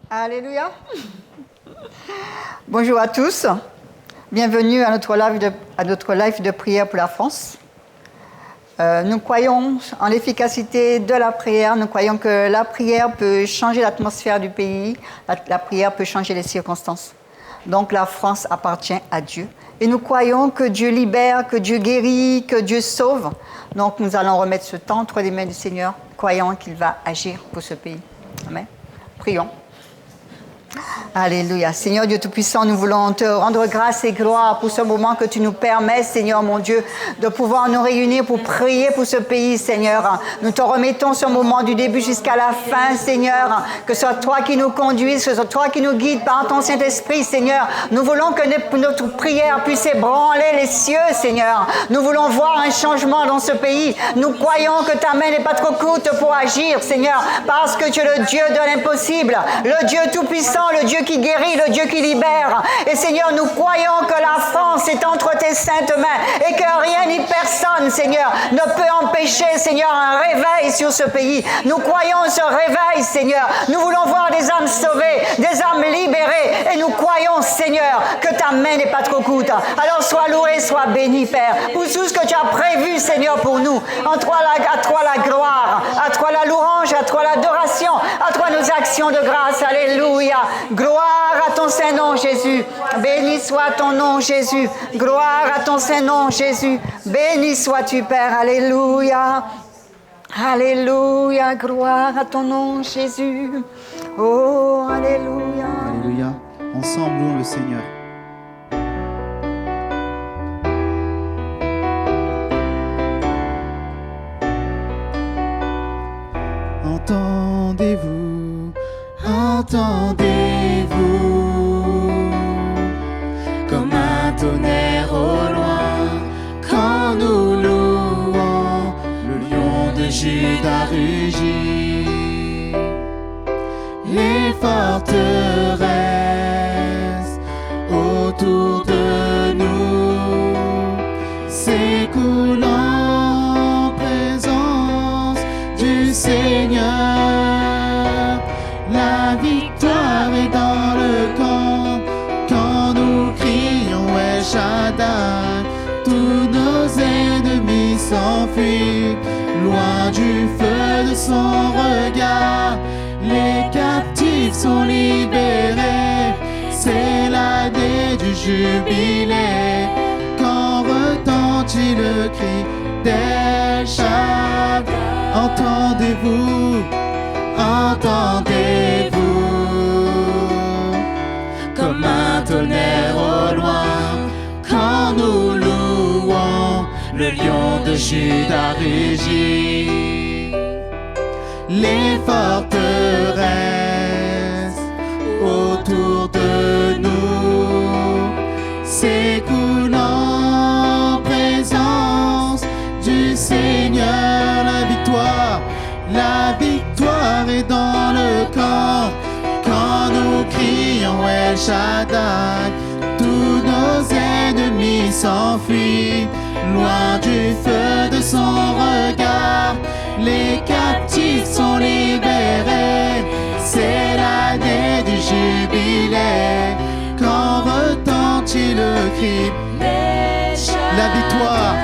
Alléluia. Bonjour à tous. Bienvenue à notre live de prière pour la France. Nous croyons en l'efficacité de la prière. Nous croyons que la prière peut changer l'atmosphère du pays. La prière peut changer les circonstances. Donc la France appartient à Dieu. Et nous croyons que Dieu libère, que Dieu guérit, que Dieu sauve. Donc nous allons remettre ce temps entre les mains du Seigneur, croyant qu'il va agir pour ce pays. Amen. Prions. Alléluia. Seigneur Dieu Tout-Puissant, nous voulons te rendre grâce et gloire pour ce moment que tu nous permets, Seigneur mon Dieu, de pouvoir nous réunir pour prier pour ce pays, Seigneur. Nous te remettons ce moment du début jusqu'à la fin, Seigneur. Que ce soit toi qui nous conduises, que ce soit toi qui nous guides par ton Saint-Esprit, Seigneur. Nous voulons que notre prière puisse ébranler les cieux, Seigneur. Nous voulons voir un changement dans ce pays. Nous croyons que ta main n'est pas trop courte pour agir, Seigneur, parce que tu es le Dieu de l'impossible, le Dieu Tout-Puissant, le Dieu qui guérit, le Dieu qui libère. Et Seigneur, nous croyons que la France est entre tes saintes mains et que rien ni personne, Seigneur, ne peut empêcher, Seigneur, un réveil sur ce pays. Nous croyons ce réveil, Seigneur. Nous voulons voir des âmes sauvées, des âmes libérées. Et nous croyons, Seigneur, que ta main n'est pas trop courte. Alors sois loué, sois béni, Père, pour tout ce que tu as prévu, Seigneur, pour nous. À toi la gloire, à toi la louange, à toi l'adoration, à toi nos actions de grâce. Alléluia. Gloire à ton Saint-Nom, Jésus. Béni soit ton nom, Jésus. Gloire à ton Saint-Nom, Jésus. Béni sois-tu, Père. Alléluia. Alléluia. Gloire à ton nom, Jésus. Oh, alléluia. Alléluia. Ensemble, louons le Seigneur. Entendez-vous, entendez-vous, comme un tonnerre au loin, quand nous louons, le lion de Juda rugit. Les forteresses autour de nous s'écoulent en présence du Seigneur. La victoire est dans le camp quand nous crions El Shaddai. Tous nos ennemis s'enfuient loin du feu de son regard. Les captifs sont libérés, c'est l'année du jubilé. Quand retentit le cri d'El Shaddai. Entendez-vous, entendez-vous, comme un tonnerre au loin, quand nous louons, le lion de Juda rugit. Les forteresses autour de nous s'écoulent en présence du Seigneur. La victoire est dans le camp quand nous crions El Shaddai. Tous nos ennemis s'enfuient loin du feu de son regard. Les captifs sont libérés, c'est l'année du jubilé. Quand retentit le cri, la victoire.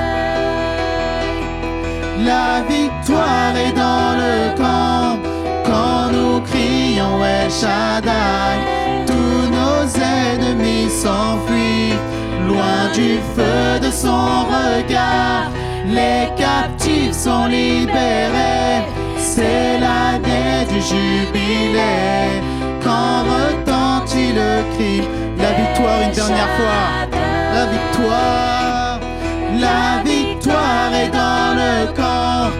La victoire est dans le camp quand nous crions El Shaddai. Tous nos ennemis s'enfuient loin du feu de son regard. Les captifs sont libérés, c'est l'année du jubilé. Quand retentit le cri, la victoire une dernière fois. La victoire, la victoire est dans le camp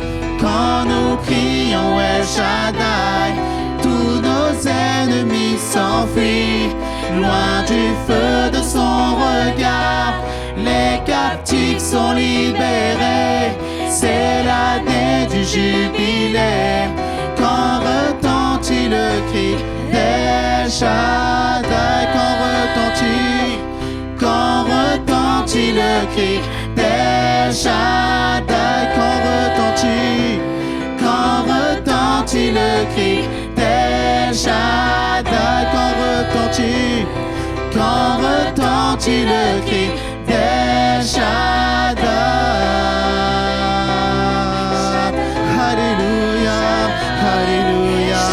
quand nous crions El Shaddai. Tous nos ennemis s'enfuient loin du feu de son regard. Les captifs sont libérés, c'est l'année du jubilé. Quand retentit le cri d'El Shaddai. Quand retentit le cri d'El Shaddai. Quand retentit le cri d'El Shaddai. retentit le cri d'El Shaddai. Alléluia, Alléluia.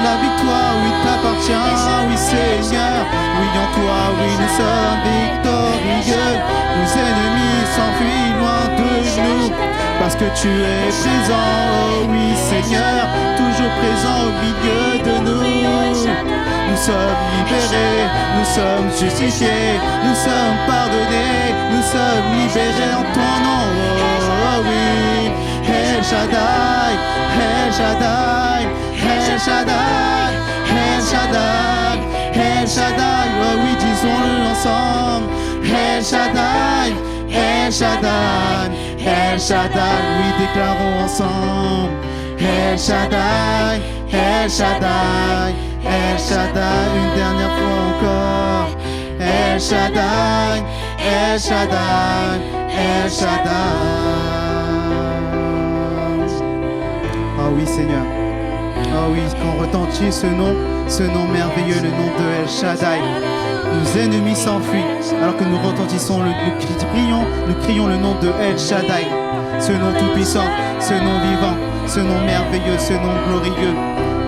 La victoire, oui, t'appartient, oui, Seigneur. Oui, en toi, oui, nous sommes victorieux. Nos ennemis s'enfuient loin de nous, parce que tu es présent, oh oui, Seigneur, toujours présent au milieu de nous. Nous sommes libérés, nous sommes justifiés, nous sommes pardonnés, nous sommes libérés en ton nom, oh oui. El Shaddai, El Shaddai, El Shaddai, El Shaddai, El Shaddai, oh oui, disons-le ensemble. El Shaddai, El Shaddai, El Shaddai, oui, déclarons ensemble. El Shaddai, El Shaddai, El Shaddai, une dernière fois encore. El Shaddai, El Shaddai, El Shaddai. Oh oui, Seigneur. Oh oui, quand retentit ce nom merveilleux, le nom de El Shaddai, nos ennemis s'enfuient, alors que nous retentissons, nous crions le nom de El Shaddai, ce nom tout-puissant, ce nom vivant, ce nom merveilleux, ce nom glorieux.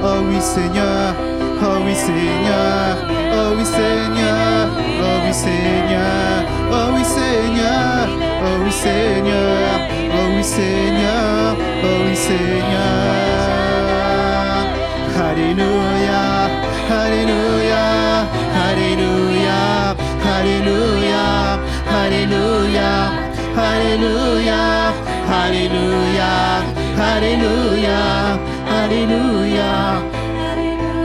Oh oui, Seigneur, oh oui, Seigneur, oh oui, Seigneur, oh oui, Seigneur, oh oui, Seigneur, oh oui, Seigneur, oh oui, Seigneur, oh oui, Seigneur. Alléluia, Alléluia, Alléluia, Alléluia, Alléluia, Alléluia, Alléluia, Alléluia, Alléluia.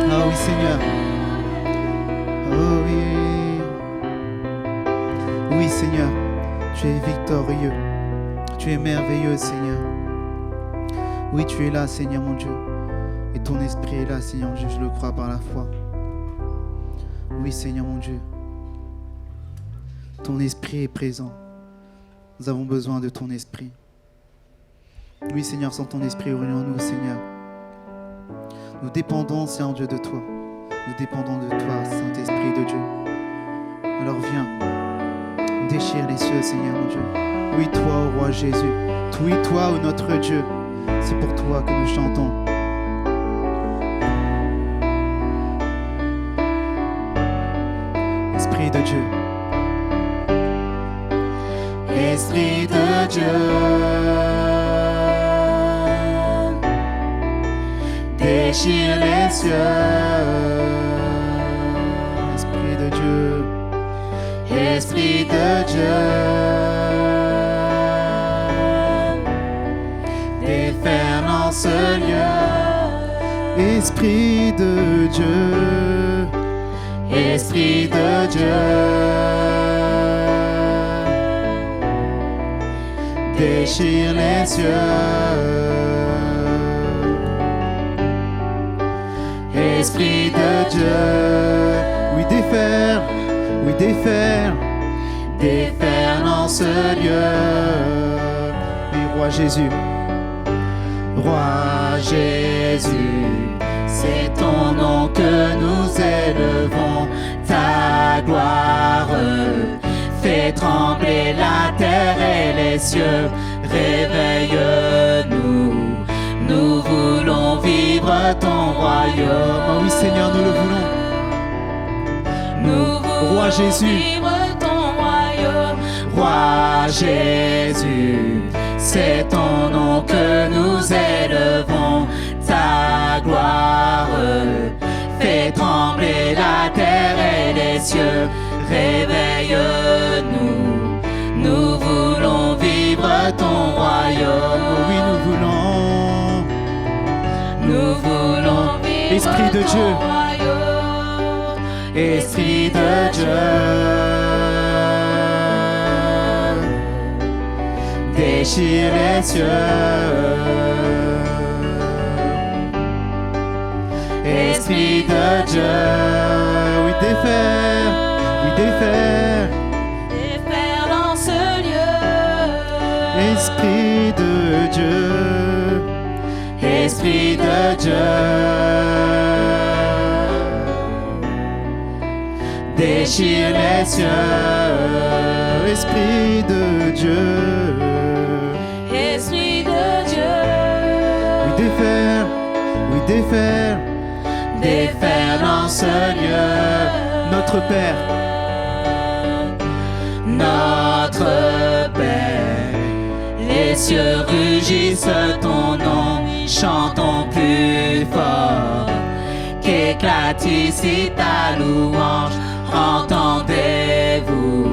Oh oui, Seigneur. Oh oui. Oui, Seigneur, tu es victorieux. Tu es merveilleux, Seigneur. Oui, tu es là, Seigneur mon Dieu. Et ton esprit est là, Seigneur mon Dieu, je le crois par la foi. Oui, Seigneur mon Dieu. Ton esprit est présent. Nous avons besoin de ton esprit. Oui, Seigneur, sans ton esprit, orientons-nous, Seigneur. Nous dépendons, Seigneur Dieu, de toi. Nous dépendons de toi, Saint-Esprit de Dieu. Alors viens, déchire les cieux, Seigneur mon Dieu. Oui, toi, ô roi Jésus. Oui, toi, ô notre Dieu. C'est pour toi que nous chantons. Esprit de Dieu. Esprit de Dieu, déchire les cieux. Esprit de Dieu. Esprit de Dieu, déferle en ce lieu. Esprit de Dieu. Esprit de Dieu, déchire les cieux. Esprit de Dieu, Oui, déferle. Oui, déferle. déferle en ce lieu. Oui, roi Jésus. Roi Jésus, c'est ton nom que nous élevons. Ta gloire fait trembler la terre et les cieux. Réveille-nous, nous voulons vivre ton royaume. Oh oui, Seigneur, nous le voulons. Nous voulons Roi Jésus. vivre ton royaume. Roi Jésus, c'est ton nom que nous élevons. Ta gloire fait trembler la terre et les cieux. Réveille-nous, nous voulons vivre ton royaume. Oh oui, nous voulons. Nous voulons vivre Esprit de ton Dieu. royaume. Esprit de Dieu, déchire les cieux. Esprit de Dieu, Oui, déferle. Oui, déferle. déferle en ce lieu. Esprit de Dieu. Esprit de Dieu, déchire les cieux. Esprit de Dieu, Esprit de Dieu, oui défaire défaire dans ce lieu. notre Père, Notre Père, les cieux rugissent ton nom, chantons plus fort, qu'éclate ici ta louange, entendez-vous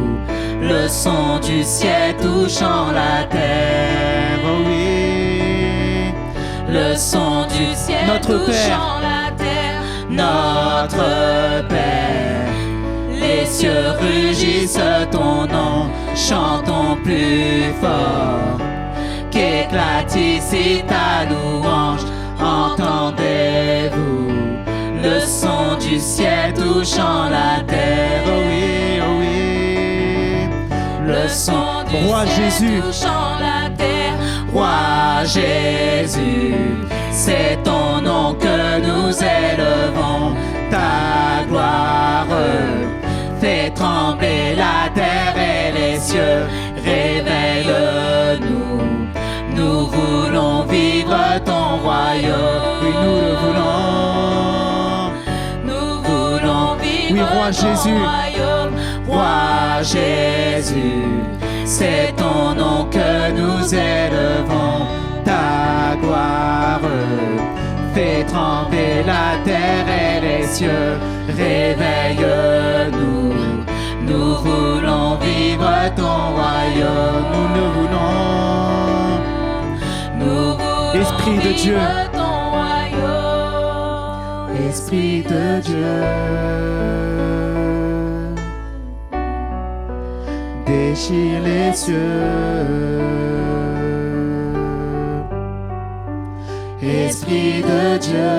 le son du ciel touchant la terre. oh oui, Le son du ciel Notre touchant la terre, notre Père. Les cieux rugissent ton nom, chantons plus fort, qu'éclate ici ta louange, entendez-vous le son du ciel touchant la terre. oh oui, Le son du Roi ciel Jésus. touchant la terre. Roi Jésus, c'est ton nom que nous élevons. Ta gloire fait trembler la terre et les cieux. Révèle-nous, nous voulons vivre ton royaume. oui, nous le voulons, Nous voulons vivre Oui, Roi ton Jésus. royaume. Roi Jésus, c'est ton nom que nous élevons. Ta gloire fait trembler la terre et les cieux. Réveille-nous, nous voulons vivre ton royaume. nous le voulons, Nous voulons Esprit de Dieu. vivre ton royaume. Esprit de Dieu, déchire les cieux. Esprit de Dieu,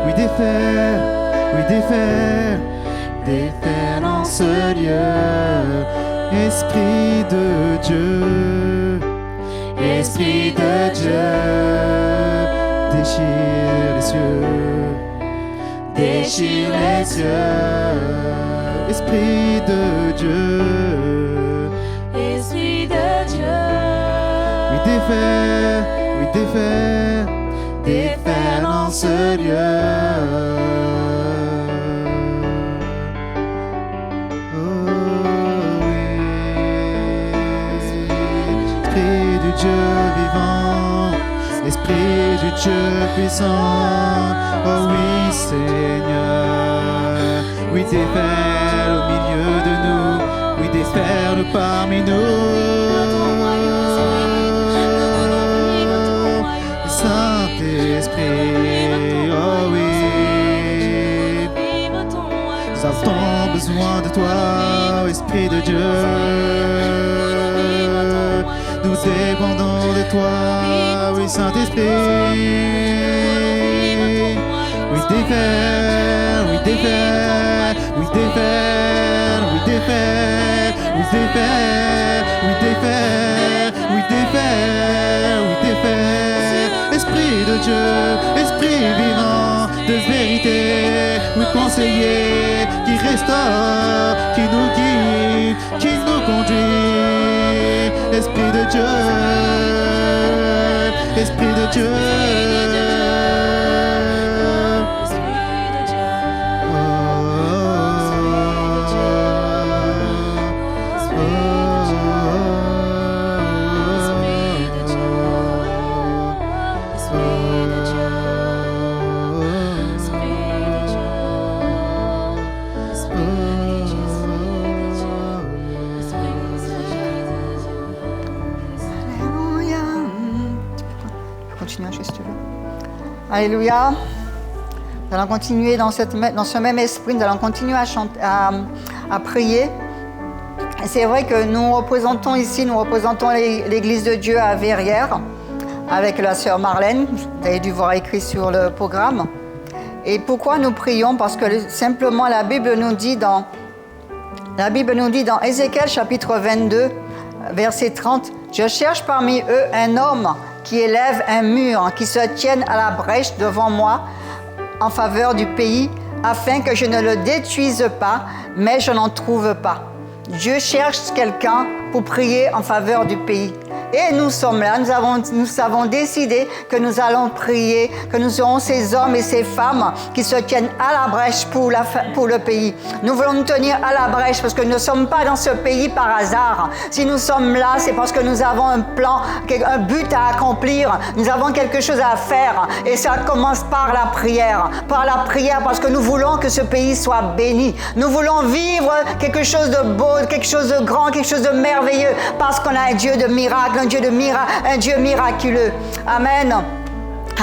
oui défaire dans ce lieu. Esprit de Dieu, Esprit de Dieu, déchire les cieux. déchire les cieux. Esprit de Dieu, Esprit de Dieu, oui défaire dans ce lieu. Oh oui, Esprit du Dieu vivant, Esprit du Dieu puissant, oh oui Seigneur, oui défaire au milieu de nous, oui défaire parmi nous. Saint-Esprit, oh oui, nous avons besoin de toi, Esprit de Dieu. Nous dépendons de toi, oui Saint-Esprit. Oui défaire, oui défaire, oui défaire, oui défaire, oui défaire, oui défaire, oui défaire, oui défaire. Esprit de Dieu, Esprit vivant, de vérité, oui conseiller, qui restaure, qui nous guide, qui nous conduit. Esprit de Dieu, Esprit de Dieu. Alléluia. Nous allons continuer dans ce même esprit, nous allons continuer à chanter, à prier. Et c'est vrai que nous représentons l'Église de Dieu à Verrières avec la sœur Marlène. Vous avez dû voir écrit sur le programme. Et pourquoi nous prions? Parce que simplement la Bible nous dit dans Ézéchiel chapitre 22, verset 30, « Je cherche parmi eux un homme qui élève un mur, qui se tienne à la brèche devant moi en faveur du pays, afin que je ne le détruise pas, mais je n'en trouve pas. Dieu cherche quelqu'un pour prier en faveur du pays. Et nous sommes là, nous avons décidé que nous allons prier, que nous serons ces hommes et ces femmes qui se tiennent à la brèche pour le pays. Nous voulons nous tenir à la brèche parce que nous ne sommes pas dans ce pays par hasard. Si nous sommes là, c'est parce que nous avons un plan, un but à accomplir. Nous avons quelque chose à faire et ça commence par la prière. Par la prière parce que nous voulons que ce pays soit béni. Nous voulons vivre quelque chose de beau, quelque chose de grand, quelque chose de merveilleux parce qu'on a un Dieu de miracle. Un Dieu miraculeux. Amen.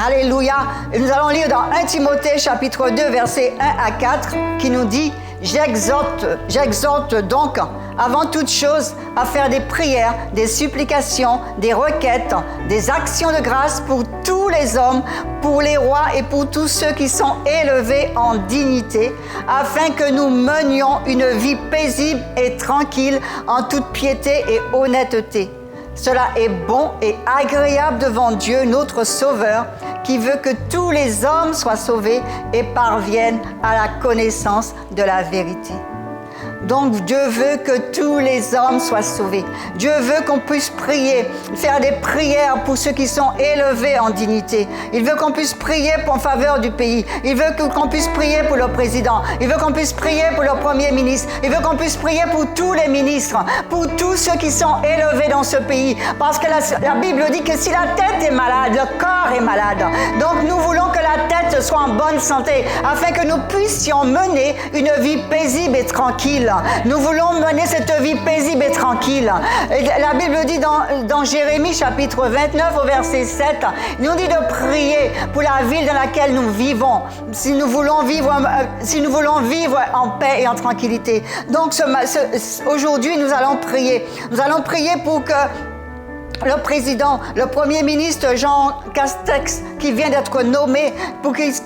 Alléluia. Et nous allons lire dans 1 Timothée chapitre 2 versets 1 à 4 qui nous dit « J'exhorte donc avant toute chose à faire des prières, des supplications, des requêtes, des actions de grâce pour tous les hommes, pour les rois et pour tous ceux qui sont élevés en dignité, afin que nous menions une vie paisible et tranquille en toute piété et honnêteté. Cela est bon et agréable devant Dieu, notre Sauveur, qui veut que tous les hommes soient sauvés et parviennent à la connaissance de la vérité. Donc Dieu veut que tous les hommes soient sauvés. Dieu veut qu'on puisse prier, faire des prières pour ceux qui sont élevés en dignité. Il veut qu'on puisse prier en faveur du pays. Il veut qu'on puisse prier pour le président. Il veut qu'on puisse prier pour le premier ministre. Il veut qu'on puisse prier pour tous les ministres, pour tous ceux qui sont élevés dans ce pays. Parce que la Bible dit que si la tête est malade, le corps est malade. Donc nous voulons que la tête soit en bonne santé, afin que nous puissions mener une vie paisible et tranquille. Nous voulons mener cette vie paisible et tranquille. Et la Bible dit dans Jérémie chapitre 29 au verset 7, il nous dit de prier pour la ville dans laquelle nous vivons, si nous voulons vivre en paix et en tranquillité. Donc aujourd'hui nous allons prier. Nous allons prier pour que le président, le premier ministre Jean Castex, qui vient d'être nommé,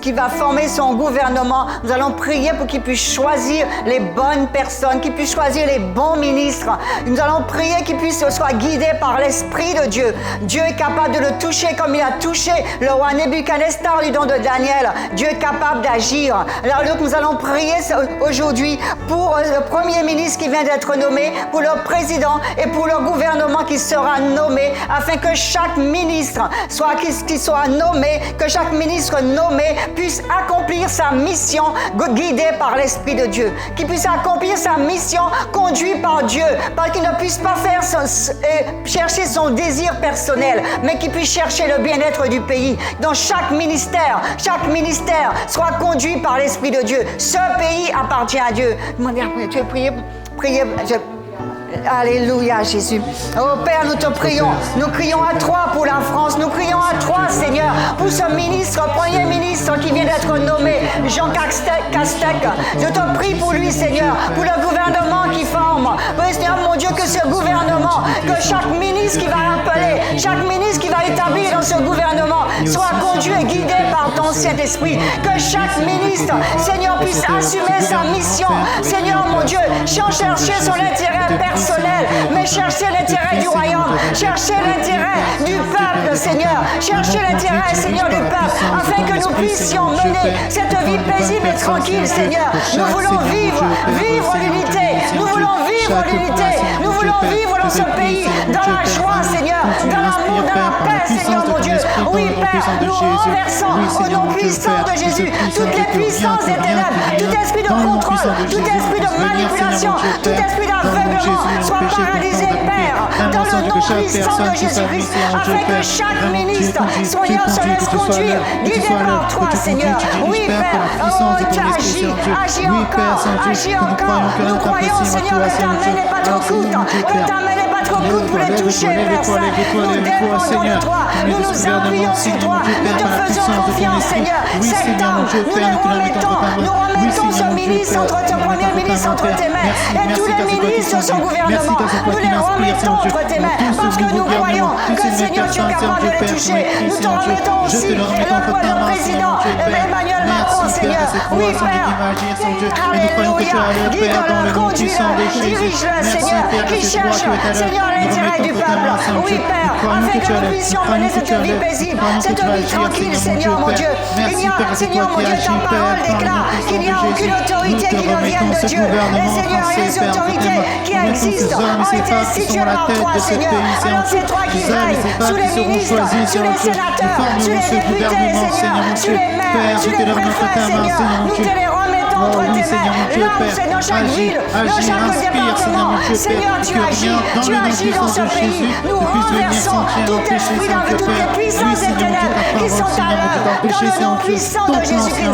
qui va former son gouvernement, nous allons prier pour qu'il puisse choisir les bonnes personnes, qu'il puisse choisir les bons ministres. Nous allons prier qu'il puisse soit guidé par l'Esprit de Dieu. Dieu est capable de le toucher comme il a touché le roi Nebuchadnezzar du don de Daniel. Dieu est capable d'agir. Alors donc nous allons prier aujourd'hui pour le premier ministre qui vient d'être nommé, pour le président et pour le gouvernement qui sera nommé, afin que chaque ministre qui soit nommé, que chaque ministre nommé puisse accomplir sa mission guidé par l'Esprit de Dieu, qu'il puisse accomplir sa mission conduit par Dieu, parce qu'il ne puisse pas chercher son désir personnel, mais qu'il puisse chercher le bien-être du pays. Donc chaque ministère soit conduit par l'Esprit de Dieu. Ce pays appartient à Dieu. Tu veux prier? Alléluia Jésus. Oh Père, nous te prions. Nous crions à toi pour la France. Nous crions à toi Seigneur pour ce ministre, premier ministre qui vient d'être nommé, Jean Castex. Je te prie pour lui Seigneur, pour le gouvernement qui forme. Oui Seigneur mon Dieu, que ce gouvernement, que chaque ministre qui va appeler, chaque ministre qui va établir dans ce gouvernement soit conduit et guidé par ton Saint-Esprit. Que chaque ministre, Seigneur, puisse assumer sa mission. Seigneur mon Dieu, sans chercher son intérêt personnel, mais chercher l'intérêt du royaume, chercher l'intérêt du peuple, Seigneur, chercher l'intérêt, Seigneur, du peuple, afin que nous puissions mener cette vie paisible et tranquille, Seigneur. Nous voulons vivre l'unité, nous voulons vivre l'unité, nous voulons vivre dans ce pays, dans la joie, Seigneur, dans l'amour, dans la paix, Seigneur, mon Dieu. Oui, Père, nous renversons au nom puissant de Jésus toutes les puissances des ténèbres, tout esprit de contrôle, tout esprit de manipulation, tout esprit d'aveuglement soit paralysé, Père, dans le nom puissant de Jésus-Christ, afin que chaque ministre, Seigneur, se laisse conduire, guidé par toi, Seigneur. Oui, Père, oh, tu agis encore. Nous croyons, Seigneur, que ta main n'est pas trop courte, que ta main n'est pas trop courte pour les toucher, Père Saint. Nous dépendons de toi, nous nous appuyons sur toi, nous te faisons confiance, Seigneur. Cet homme, nous remettons ce ministre entre ton premier ministre entre tes mains et tous les ministres de son gouvernement. Nous les remettons entre tes mains parce que nous croyons que Seigneur, tu es capable de les toucher. Nous te remettons aussi le président Emmanuel Macron, Seigneur. Oui, Père. Alléluia. Guide-le, conduis-le, dirige-le, Seigneur, qui cherche, Seigneur, l'intérêt du peuple. Oui, Père, afin que nous puissions mener cette vie paisible, cette vie tranquille, Seigneur, mon Dieu. Il y a, Seigneur, mon Dieu, ta parole déclare qu'il n'y a aucune autorité qui ne vienne de Dieu. Et Seigneur, les autorités qui existent ont été instituées par toi, Seigneur. Alors c'est toi qui veilles sous les ministres, sous les sénateurs, sous les députés, Seigneur, sous les maires, sous les préfets, Seigneur. Nous te les remettons entre tes mains. Là, c'est dans chaque ville, dans chaque département. Seigneur, tu agis dans ce pays. Nous renversons tout esprit dans toutes les puissances des ténèbres qui sont à l'œuvre dans le nom puissant de Jésus-Christ.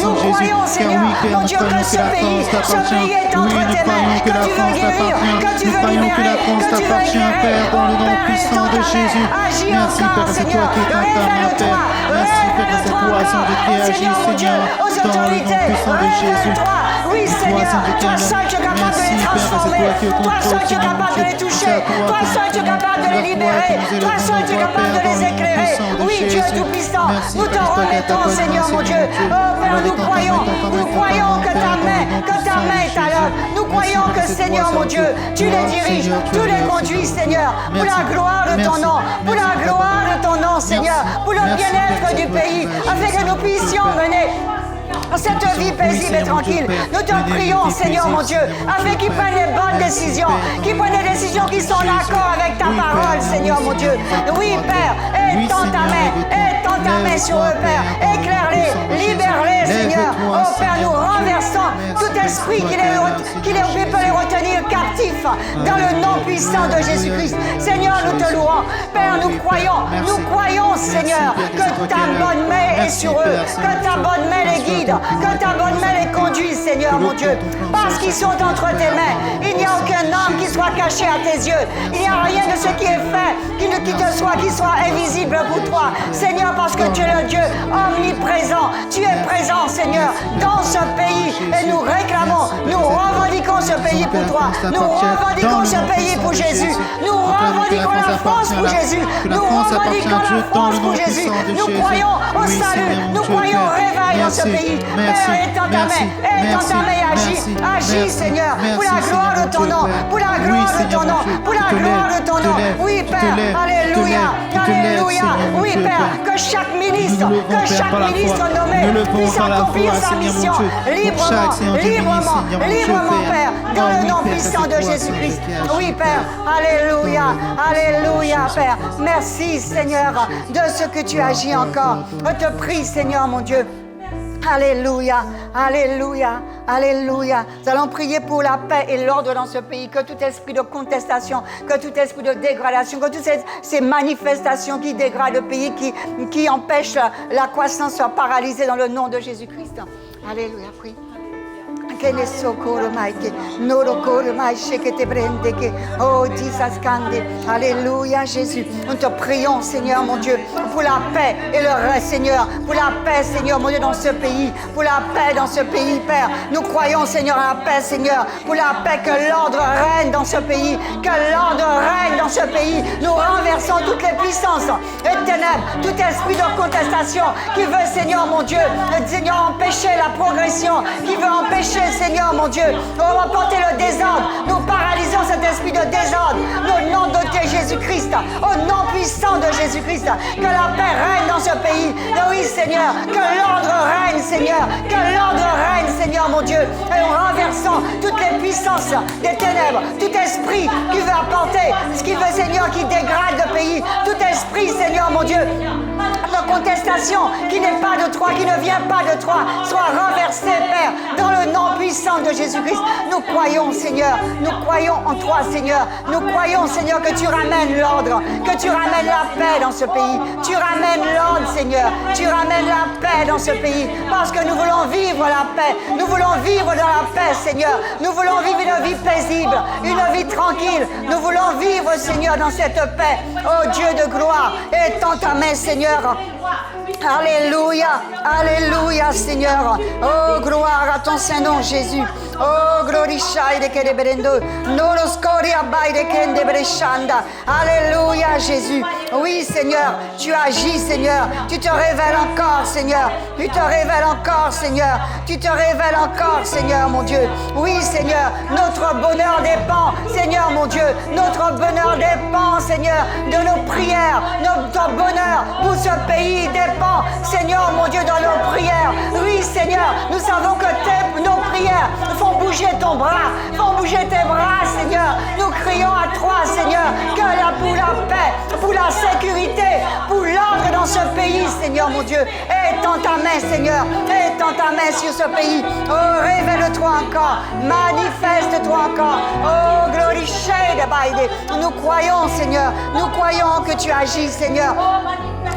Nous croyons, Seigneur, mon Dieu, que ce pays est entre tes mains, que tu veux guérir, que tu veux libérer, que tu veux éclairer. Père, agis encore, Seigneur. Révèle-toi, Seigneur, mon Dieu, aux autorités. Révèle-toi. Oui, Seigneur, toi seul tu es capable de les transformer. Toi seul tu es capable de les toucher. Toi seul tu es capable de les libérer. Toi seul tu es capable de les éclairer. Oui, Dieu Tout-Puissant, nous te remettons, Seigneur, mon Dieu. Oh Père, nous croyons que ta main est à l'œuvre. Nous croyons que, Seigneur, mon Dieu, tu les diriges, tu les conduis, Seigneur, pour la gloire de ton nom, pour la gloire de ton nom, Seigneur, pour le bien-être du pays, afin que nous puissions mener cette vie paisible et tranquille. Nous te prions, Seigneur mon Dieu, afin qu'ils prennent les bonnes décisions, qu'ils prennent des décisions qui sont en accord avec ta parole, Seigneur mon Dieu. Oui, Père, étends ta main sur eux, Père. Éclaire-les, libère-les, Seigneur. Oh Père, nous renversons tout esprit qui peut les retenir captifs dans le nom puissant de Jésus-Christ. Seigneur, nous te louons. Père, nous croyons, Seigneur, que ta bonne main est sur eux, que ta bonne main les guide, que ta bonne main les conduise, Seigneur, mon Dieu. Parce qu'ils sont entre tes mains. Il n'y a aucun homme qui soit caché à tes yeux. Il n'y a rien de ce qui est fait qui soit invisible pour toi. Seigneur, parce que tu es le Dieu omniprésent. Tu es présent, Seigneur, dans ce pays. Et nous réclamons, nous revendiquons ce pays pour toi. Nous revendiquons ce pays pour Jésus. Nous revendiquons la France pour Jésus. Nous revendiquons la France pour Jésus. Nous croyons au salut. Nous croyons au réveil dans ce pays. Père, étends ta main et agis, Seigneur, pour la gloire de ton nom, pour la gloire de ton nom, pour la gloire de ton nom. Oui, Père, alléluia, alléluia. Oui, Père, que chaque ministre nommé puisse accomplir sa mission librement, Père, dans le nom puissant de Jésus-Christ. Oui, Père, alléluia, alléluia, Père. Merci, Seigneur, de ce que tu agis encore. Je te prie, Seigneur, mon Dieu. Alléluia, alléluia, alléluia. Nous allons prier pour la paix et l'ordre dans ce pays, que tout esprit de contestation, que tout esprit de dégradation, que toutes ces manifestations qui dégradent le pays, qui empêchent la croissance soit paralysée dans le nom de Jésus-Christ. Alléluia, prie. Oh, alléluia, Jésus. Nous te prions, Seigneur, mon Dieu, pour la paix et le reste, Seigneur. Pour la paix, Seigneur, mon Dieu, dans ce pays. Pour la paix dans ce pays, Père. Nous croyons, Seigneur, à la paix, Seigneur. Pour la paix, que l'ordre règne dans ce pays. Que l'ordre règne dans ce pays. Nous renversons toutes les puissances et ténèbres, tout esprit de contestation qui veut, Seigneur, mon Dieu, Seigneur, empêcher la progression, qui veut empêcher, Seigneur, mon Dieu, on va porter le désordre. Nous paralysons cet esprit de désordre. Au nom de Dieu Jésus-Christ, au nom puissant de Jésus-Christ, que la paix règne dans ce pays. Oui, Seigneur, que l'ordre règne, Seigneur, que l'ordre règne, Seigneur, mon Dieu. Et nous renversons toutes les puissances des ténèbres, tout esprit qui veut apporter ce qui veut, Seigneur, qui dégrade le pays, tout esprit, Seigneur, mon Dieu, de contestation qui n'est pas de toi, qui ne vient pas de toi, soit renversé, Père, dans le nom puissant de Jésus-Christ. Nous croyons, Seigneur, nous croyons en toi, Seigneur. Nous croyons, Seigneur, que tu ramènes l'ordre, que tu ramènes la paix dans ce pays. Tu ramènes l'ordre, Seigneur. Tu ramènes la paix dans ce pays, parce que nous voulons vivre la paix. Nous voulons vivre dans la paix, Seigneur. Nous voulons vivre une vie paisible, une vie tranquille. Nous voulons vivre, Seigneur, dans cette paix. Oh Dieu de gloire, étends ta main, Seigneur. Alléluia, Alléluia, Seigneur. Oh, gloire à ton Saint-Nom, Jésus. Oh, glorify de que de berendo. Nolo scoria by de kende brechanda. Alléluia, Jésus. Oui, Seigneur, tu agis, Seigneur. Tu te révèles encore, Seigneur. Tu te révèles encore, Seigneur. Tu te révèles encore, Seigneur, mon Dieu. Oui, Seigneur, notre bonheur dépend, Seigneur, mon Dieu. Notre bonheur dépend, Seigneur, de nos prières. Notre bonheur pour ce pays dépend, Seigneur, mon Dieu, dans nos prières. Oui, Seigneur, nous savons que nos prières font bouger ton bras, font bouger tes bras, Seigneur. Nous crions à toi, Seigneur, pour la paix, pour la sécurité, pour l'ordre dans ce pays, Seigneur, mon Dieu. Étends ta main, Seigneur, étends ta main sur ce pays. Oh, révèle-toi encore, manifeste-toi encore. Oh, glorify de Baïdé. Nous croyons, Seigneur, nous croyons que tu agis, Seigneur.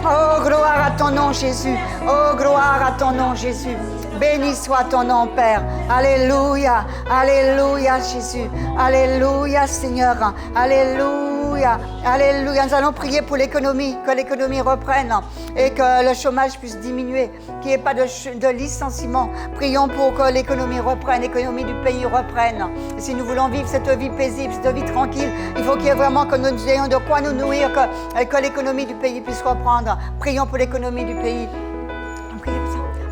Oh, gloire à ton nom, Jésus. Oh, gloire à ton nom, Jésus. Béni soit ton nom, Père. Alléluia. Alléluia, Jésus. Alléluia, Seigneur. Alléluia. Alléluia. Nous allons prier pour l'économie, que l'économie reprenne et que le chômage puisse diminuer, qu'il n'y ait pas de licenciement. Prions pour que l'économie reprenne, l'économie du pays reprenne. Et si nous voulons vivre cette vie paisible, cette vie tranquille, il faut qu'il y ait vraiment que nous ayons de quoi nous nourrir, que l'économie du pays puisse reprendre. Prions pour l'économie du pays.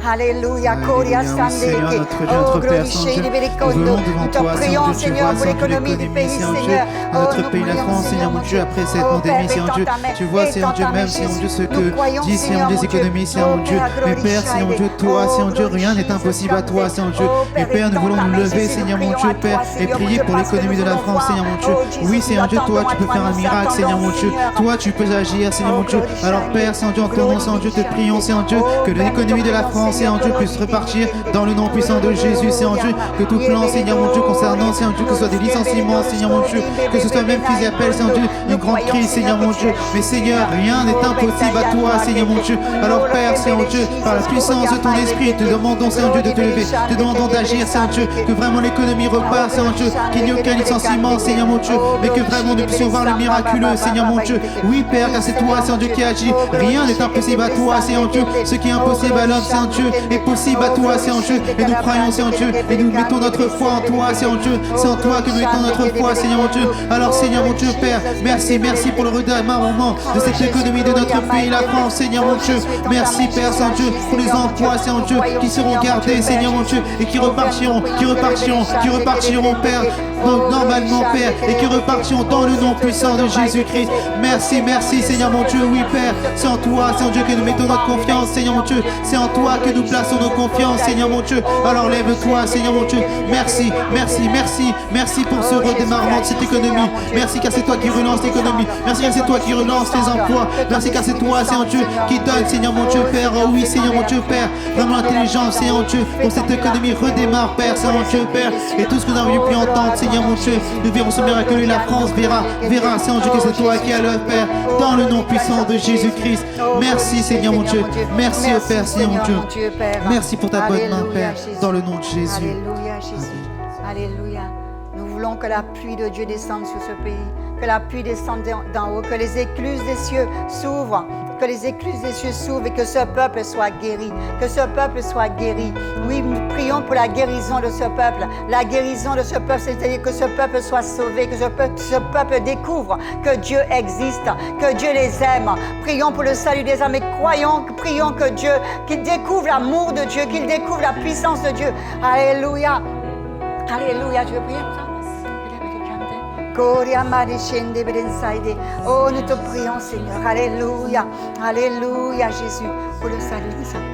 Alléluia, Koria Sandeke. Oh, glorifié, nous te prions, Seigneur, pour l'économie du pays, Seigneur. Notre pays, la France, Seigneur mon Dieu, après cette pandémie, Seigneur Dieu, tu vois, Seigneur Dieu, même, Seigneur Dieu, ce que dit, Seigneur Dieu, des économies, Seigneur mon Dieu. Mais Père, Seigneur mon Dieu, toi, Seigneur Dieu, rien n'est impossible à toi, Seigneur Dieu. Et Père, nous voulons nous lever, Seigneur mon Dieu, Père, et prier pour l'économie de la France, Seigneur mon Dieu. Oui, Seigneur Dieu, toi, tu peux faire un miracle, Seigneur mon Dieu. Toi, tu peux agir, Seigneur mon Dieu. Alors, Père, Seigneur Dieu, en ton nom, Seigneur Dieu, te prions, Seigneur Dieu, que l'économie de la France, Seigneur Dieu, puisse repartir dans le nom puissant de Jésus, Seigneur Dieu, que tout plan, Seigneur mon Dieu, concernant, Seigneur Dieu, que ce soit des licenciements, Seigneur mon Dieu, que ce soit même qu'ils appellent, Seigneur Dieu, une grande crise, Seigneur mon Dieu, mais Seigneur, rien n'est impossible à toi, Seigneur mon Dieu. Alors Père, Seigneur Dieu, par la puissance de ton esprit, te demandons, Seigneur Dieu, de te lever, te demandons d'agir, Seigneur Dieu, que vraiment l'économie repart, Seigneur Dieu, qu'il n'y ait aucun licenciement, Seigneur mon Dieu, mais que vraiment nous puissions voir le miraculeux, Seigneur mon Dieu. Oui, Père, car c'est toi, Seigneur Dieu, qui agis, rien n'est impossible à toi, Seigneur Dieu, ce qui est impossible à l'homme, Seigneur Dieu, est possible à toi, Seigneur Dieu, et nous croyons, Seigneur Dieu, et nous mettons notre foi en toi, Seigneur Dieu. C'est en toi que nous mettons notre foi, Seigneur mon Dieu. Alors, Seigneur mon Dieu, Père, merci pour le redémarrement de cette économie de notre pays, la France, Seigneur mon Dieu. Merci, Père, Seigneur Dieu, pour les emplois, Seigneur Dieu, qui seront gardés, Seigneur mon Dieu, et qui repartiront, Père, normalement, Père, et qui repartiront dans le nom puissant de Jésus-Christ. Merci, Seigneur mon Dieu. Oui, Père, c'est en toi, Seigneur Dieu, que nous mettons notre confiance, Seigneur mon Dieu. C'est en toi que nous plaçons nos confiances, Seigneur mon Dieu. Alors lève-toi, Seigneur mon Dieu. Merci pour ce redémarrement de cette économie. Merci car c'est toi qui relance l'économie. Merci car c'est toi qui relance les emplois. Merci car c'est toi, Seigneur Dieu, qui donne, Seigneur mon Dieu, Père. Oh oui, Seigneur mon Dieu, Père. Vraiment l'intelligence, Seigneur mon Dieu, pour cette économie redémarre, Père, Seigneur mon Dieu, Père. Et tout ce que nous n'avions pu entendre, Seigneur mon Dieu, nous verrons ce miraculeux. La France verra, Seigneur Dieu, que c'est toi qui as l'œuvre, Père, dans le nom puissant de Jésus-Christ. Merci, Seigneur mon Dieu. Merci au Père, Seigneur mon Dieu. Merci pour ta bonne main, Père, dans le nom de Jésus. Alléluia, Jésus. Alléluia. Nous voulons que la pluie de Dieu descende sur ce pays, que la pluie descende d'en haut, que les écluses des cieux s'ouvrent, et que ce peuple soit guéri, Oui, nous prions pour la guérison de ce peuple. La guérison de ce peuple, c'est-à-dire que ce peuple soit sauvé, que ce peuple découvre que Dieu existe, que Dieu les aime. Prions pour le salut des âmes et prions que Dieu, qu'il découvre l'amour de Dieu, qu'il découvre la puissance de Dieu. Alléluia. Alléluia, je veux prier pour ça. Oh, nous te prions, Seigneur. Alléluia. Alléluia, Jésus, pour le salut des âmes.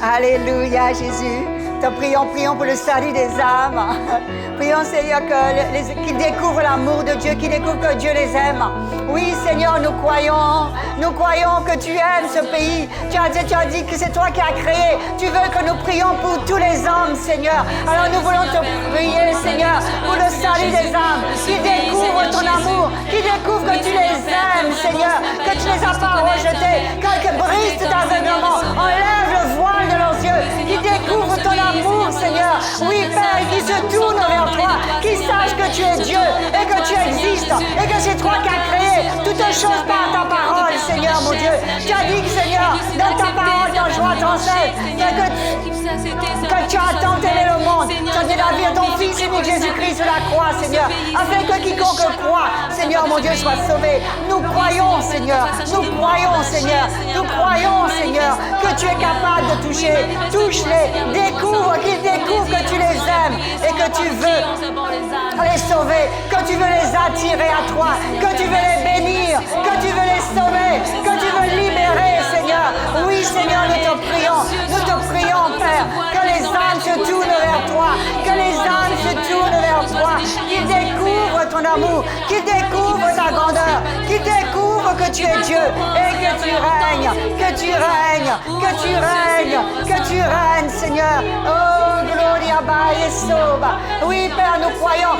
Alléluia, Jésus. Te prions pour le salut des âmes. Prions, Seigneur, qu'ils découvrent l'amour de Dieu, qu'ils découvrent que Dieu les aime. Oui, Seigneur, nous croyons que tu aimes ce pays. Tu as dit que c'est toi qui as créé. Tu veux que nous prions pour tous les hommes, Seigneur. Alors nous voulons te prier, Seigneur, pour le salut des âmes, qui découvrent ton amour, qui découvrent que tu les aimes, Seigneur, que tu les as pas rejetés, que brise cet aveuglement, enlève le voile de leurs yeux, qui découvrent ton amour, Seigneur, Oui, Père, et qui se tournent vers toi, qui sachent que tu es Dieu et que tu existes et que c'est toi qui as créé toutes choses par ta parole, Seigneur, mon Dieu. Tu as dit, Seigneur, dans ta parole, dans Joie 37, que tu as tant aimé le monde, tu as donné la vie à ton Fils unique Jésus-Christ sur la croix, Seigneur, afin que quiconque croit, Seigneur, mon Dieu, soit sauvé. Nous croyons, Seigneur, nous croyons, Seigneur, nous croyons, Seigneur, que tu es capable de toucher. Touche-les, découvre qu'ils découvrent que tu les aimes et que tu veux les sauver, que tu veux les attirer à toi, que tu veux les bénir, que tu veux les sauver, que tu veux libérer, Seigneur. Oui, Seigneur, nous te prions, Père, que les âmes se tournent vers toi, que les âmes se tournent vers toi, qu'ils découvrent ton amour, qu'ils découvrent ta grandeur, qu'ils découvrent que tu es Dieu et que tu règnes, que tu règnes, que tu règnes, que tu règnes, Seigneur. Oh, gloria by Soba. Oui, Père, nous croyons.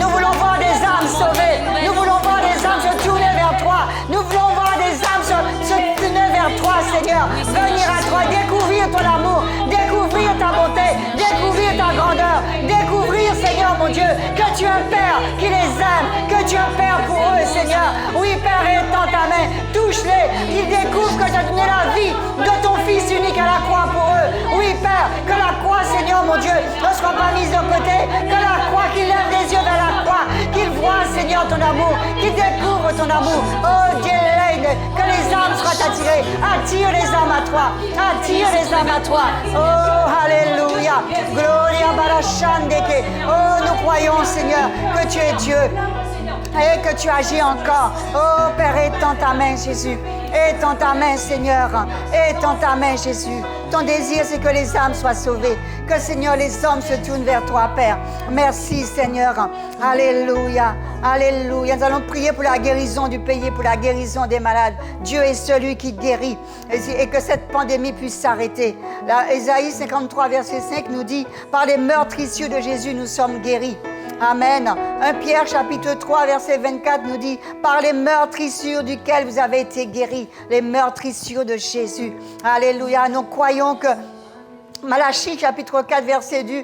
Nous voulons voir des âmes sauvées. Nous voulons voir des âmes se tourner vers toi. Nous voulons voir des âmes se tourner vers toi, Seigneur. Venir à toi, découvrir ton amour, découvrir ta bonté, découvrir ta grandeur, découvrir, Seigneur, mon Dieu, que tu es un Père qui les aime, que tu es un Père pour eux, Seigneur. Oui, Père, étends ta main, touche-les, qu'ils découvrent que tu as donné la vie de ton Fils unique à la croix pour eux. Oui, Père, que la croix, Seigneur, mon Dieu, ne soit pas mise de côté, que la croix, qu'ils lèvent les yeux vers la croix, qu'ils voient, Seigneur, ton amour, qu'ils découvrent ton amour. Oh, Dieu, que les âmes soient attirées. Attire les âmes à toi. Attire les âmes à toi. Oh, alléluia. Gloria barashandeke. Oh, nous croyons, Seigneur, que tu es Dieu et que tu agis encore. Oh, Père, étends ta main, Jésus. Étends ta main, Seigneur. Étends ta main, Jésus. Ton désir, c'est que les âmes soient sauvées. Que, Seigneur, les hommes se tournent vers toi, Père. Merci, Seigneur. Alléluia. Alléluia. Nous allons prier pour la guérison du pays, pour la guérison des malades. Dieu est celui qui guérit. Et que cette pandémie puisse s'arrêter. Ésaïe 53, verset 5 nous dit, par les meurtrissures de Jésus, nous sommes guéris. Amen. 1 Pierre chapitre 3 verset 24 nous dit par les meurtrissures duquel vous avez été guéris, les meurtrissures de Jésus. Alléluia. Nous croyons que Malachie chapitre 4 verset 2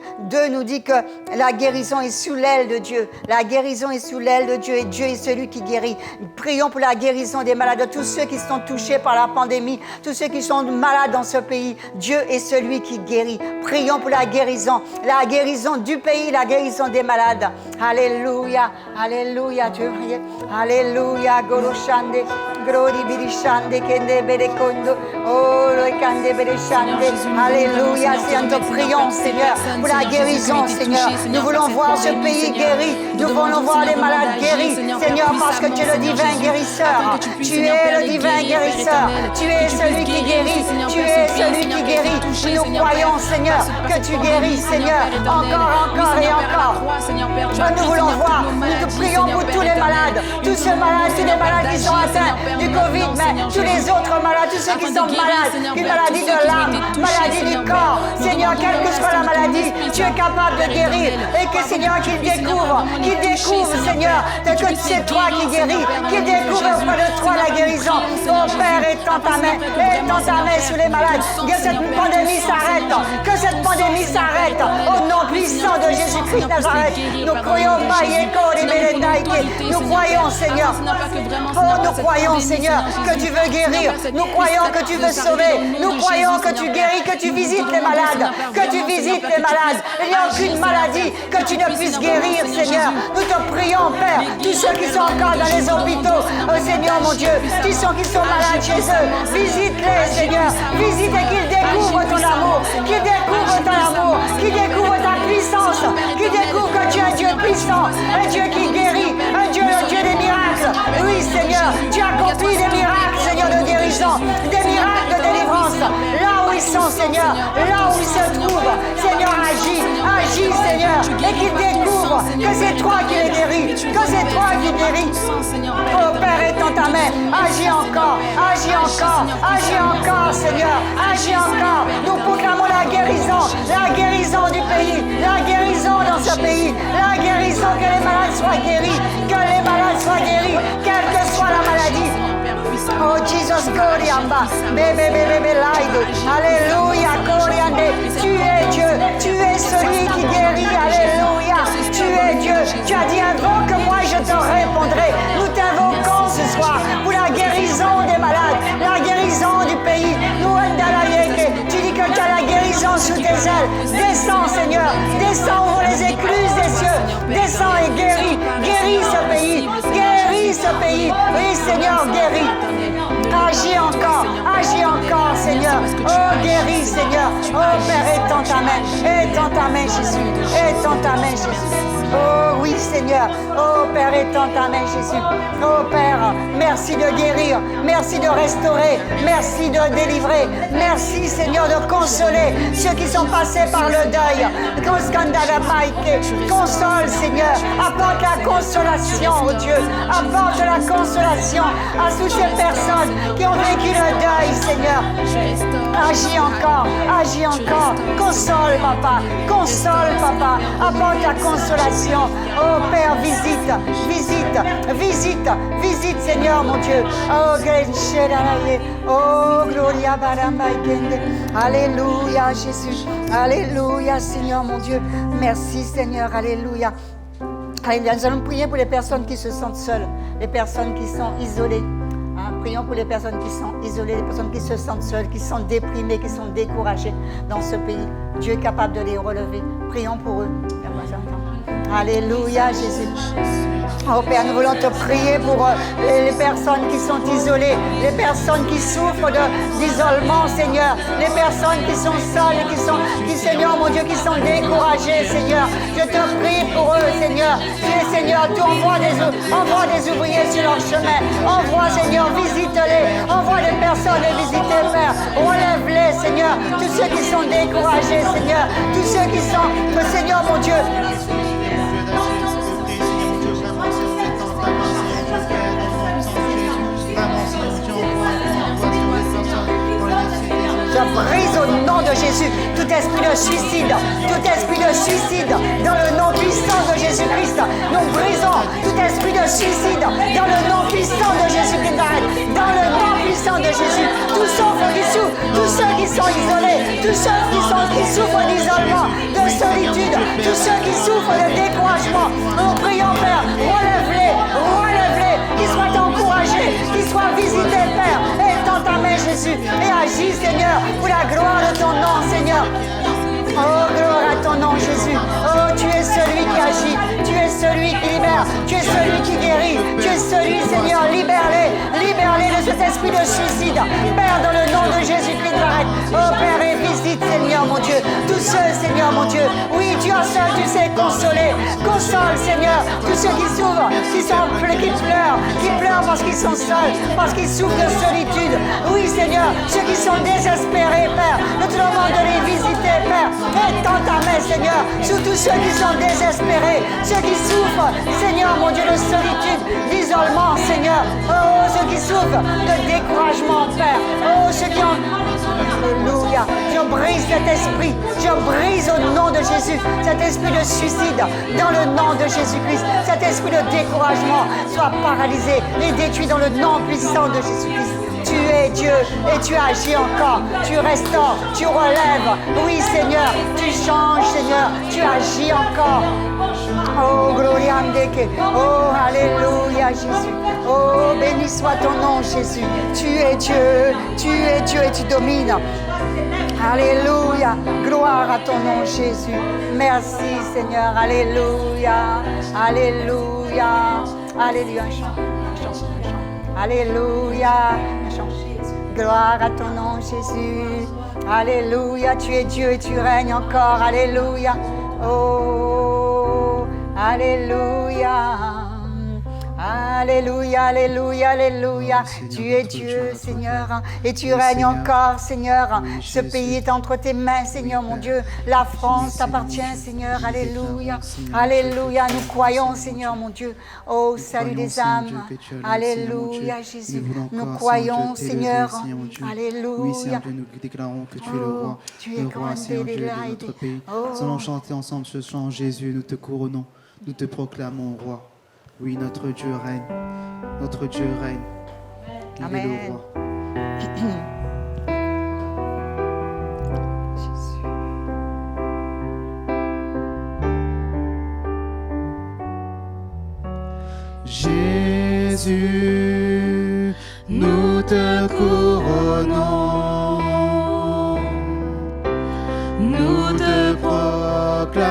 nous dit que la guérison est sous l'aile de Dieu. La guérison est sous l'aile de Dieu et Dieu est celui qui guérit. Prions pour la guérison des malades, de tous ceux qui sont touchés par la pandémie, tous ceux qui sont malades dans ce pays. Dieu est celui qui guérit. Prions pour la guérison du pays, la guérison des malades. Alléluia, alléluia, Dieu prie. Alléluia, Goroshande, Glori Birishande, Kende Berekondo, Oh, Kende Bereshande. Alléluia. Seigneur, nous te prions, Seigneur, pour la guérison, Seigneur. Nous voulons voir ce pays guéri. Nous voulons voir les malades guéris, Seigneur, parce que tu es le divin guérisseur. Tu es le divin guérisseur. Tu es celui qui guérit. Tu es celui qui guérit. Nous croyons, Seigneur, que tu guéris, Seigneur, encore et encore. Nous voulons voir. Nous te prions pour tous les malades, tous les malades qui sont atteints du Covid, mais tous les autres malades, tous ceux qui sont malades, une maladie de l'âme, maladie du corps. Seigneur, quelle que soit la maladie, tu es capable de guérir. Et que, Seigneur, qu'ils découvrent, Seigneur, que c'est toi qui guéris, qu'ils découvrent auprès de toi la guérison. Oh Père, étends ta main sur les malades. Que cette pandémie s'arrête, au nom puissant de Jésus-Christ Nazareth. Nous croyons, nous croyons, Seigneur. Oh, nous croyons, Seigneur, que tu veux guérir. Nous croyons que tu veux sauver. Nous croyons que tu guéris, que tu visites les malades, Il n'y a aucune maladie que tu ne puisses guérir, Seigneur. Nous te prions, Père, tous ceux qui sont encore dans les hôpitaux, oh Seigneur mon Dieu, tous ceux qui sont malades chez eux, visite-les, Seigneur. Visite et qu'ils découvrent ton amour, qu'ils découvrent ta puissance, qu'ils découvrent que tu es un Dieu puissant, un Dieu qui guérit, un Dieu des miracles. Oui, Seigneur, tu accomplis des miracles, Seigneur, de guérison, des miracles de délivrance. Là où ils sont, Seigneur, là où ils se trouvent, Seigneur, agis, Seigneur, et qu'ils découvrent que c'est toi qui les guéris, Oh Père, étends ta main, agis encore, Seigneur, agis encore. Nous proclamons la guérison du pays, la guérison dans ce pays, la guérison, que les malades soient guéris, quelle que soit la maladie. Oh Jesus, Goriamba, bébé, Alléluia, Goriande, tu es Dieu, tu es celui Seigneur. Descends, ouvre les écluses des cieux. Descends et guéris. Guéris ce pays. Guéris ce pays. Oui, Seigneur, guéris. Agis encore, Seigneur. Oh, guéris, Seigneur. Oh, Père, étends ta main. Étends ta main, Jésus. Étends ta main, Jésus. Oh, oui, Seigneur. Oh, Père, étends ta main, Jésus. Oh, Père, merci de guérir. Merci de restaurer. Merci de délivrer. Merci, Seigneur, de consoler ceux qui sont passés par le deuil. Console, Seigneur. Apporte la consolation, oh Dieu. Apporte la consolation à toutes ces personnes qui ont vécu le deuil, Seigneur. Agis encore. Console, Papa. Apporte la consolation. Oh, Père, visite, Seigneur, mon Dieu. Oh, Gloria Baramaikende. Alléluia, Jésus. Alléluia, Seigneur, mon Dieu. Merci, Seigneur. Alléluia. Alléluia. Nous allons prier pour les personnes qui se sentent seules, les personnes qui sont isolées. Prions pour les personnes qui sont isolées, les personnes qui se sentent seules, qui sont déprimées, qui sont découragées dans ce pays. Dieu est capable de les relever. Prions pour eux. Alléluia, Jésus. Oh Père, nous voulons te prier pour les personnes qui sont isolées, les personnes qui souffrent d'isolement, Seigneur, les personnes qui sont seules, Seigneur, mon Dieu, qui sont découragées, Seigneur. Je te prie pour eux, Seigneur. Seigneur, tu envoies des ouvriers sur leur chemin. Envoie, Seigneur, visite-les. Envoie des personnes les visiter, Père. Relève-les, Seigneur. Tous ceux qui sont découragés, Seigneur. Tous ceux qui sont, Seigneur, mon Dieu. Je brise au nom de Jésus tout esprit de suicide, dans le nom puissant de Jésus-Christ. Nous brisons tout esprit de suicide dans le nom puissant de Jésus-Christ. Dans le nom puissant de Jésus, tous ceux qui sont isolés, tous ceux qui souffrent d'isolement, de solitude, tous ceux qui souffrent de découragement, nous prions, Père, relève-les, qu'ils soient encouragés, qu'ils soient visités, Père. Étends ta main, Jésus, et agis, Seigneur, pour la gloire de ton nom, Seigneur. Oh, gloire à ton nom, Jésus. Oh, tu es celui qui agit, tu es celui qui libère, tu es celui qui guérit, tu es celui, Seigneur, libère-les de cet esprit de suicide. Père, dans le nom de Jésus-Christ de Nazareth. Oh, Père, et visite, Seigneur, mon Dieu, tous ceux, Seigneur, mon Dieu. Oui, tu as seul, tu sais consoler. Console, Seigneur, tous ceux qui souffrent, qui pleurent parce qu'ils sont seuls, parce qu'ils souffrent de solitude. Oui, Seigneur, ceux qui sont désespérés, Père, nous te demandons de les visiter, Père. Étends ta main, Seigneur, sur tous ceux qui sont désespérés, ceux qui souffrent, Seigneur, mon Dieu, de solitude, d'isolement, Seigneur. Oh, ceux qui souffrent de découragement, Père. Oh, ceux qui ont... Alléluia. Je brise cet esprit. Je brise au nom de Jésus cet esprit de suicide dans le nom de Jésus-Christ. Cet esprit de découragement soit paralysé et détruit dans le nom puissant de Jésus-Christ. Tu es Dieu et tu agis encore. Tu restaures, tu relèves. Oui, Seigneur, tu changes, Seigneur. Tu agis encore. Oh, gloria a Dieu. Oh, alléluia, Jésus. Oh, béni soit ton nom, Jésus. Tu es Dieu et tu domines. Alléluia. Gloire à ton nom, Jésus. Merci, Seigneur. Alléluia. Alléluia. Alléluia. Un chant. Alléluia. Un chant. Gloire à ton nom, Jésus. Alléluia. Tu es Dieu et tu règnes encore. Alléluia. Oh, alléluia. Alléluia, alléluia, alléluia. Tu es Dieu, Seigneur, et tu règnes encore, Seigneur. Ce pays est entre tes mains, Seigneur, mon Dieu. La France t'appartient, Seigneur. Alléluia, alléluia. Nous croyons, Seigneur, mon Dieu. Oh, salut des âmes. Alléluia, Jésus. Nous croyons, Seigneur. Alléluia. Oui, Seigneur Dieu, nous déclarons que tu es le roi. Le roi, Seigneur Dieu, de notre pays. Nous allons chanter ensemble ce chant, Jésus, nous te couronnons. Nous te proclamons, roi. Oui, notre Dieu règne. Notre Dieu règne. Il Amen. est le roi. Jésus, nous te couronnons. Nous te proclamons.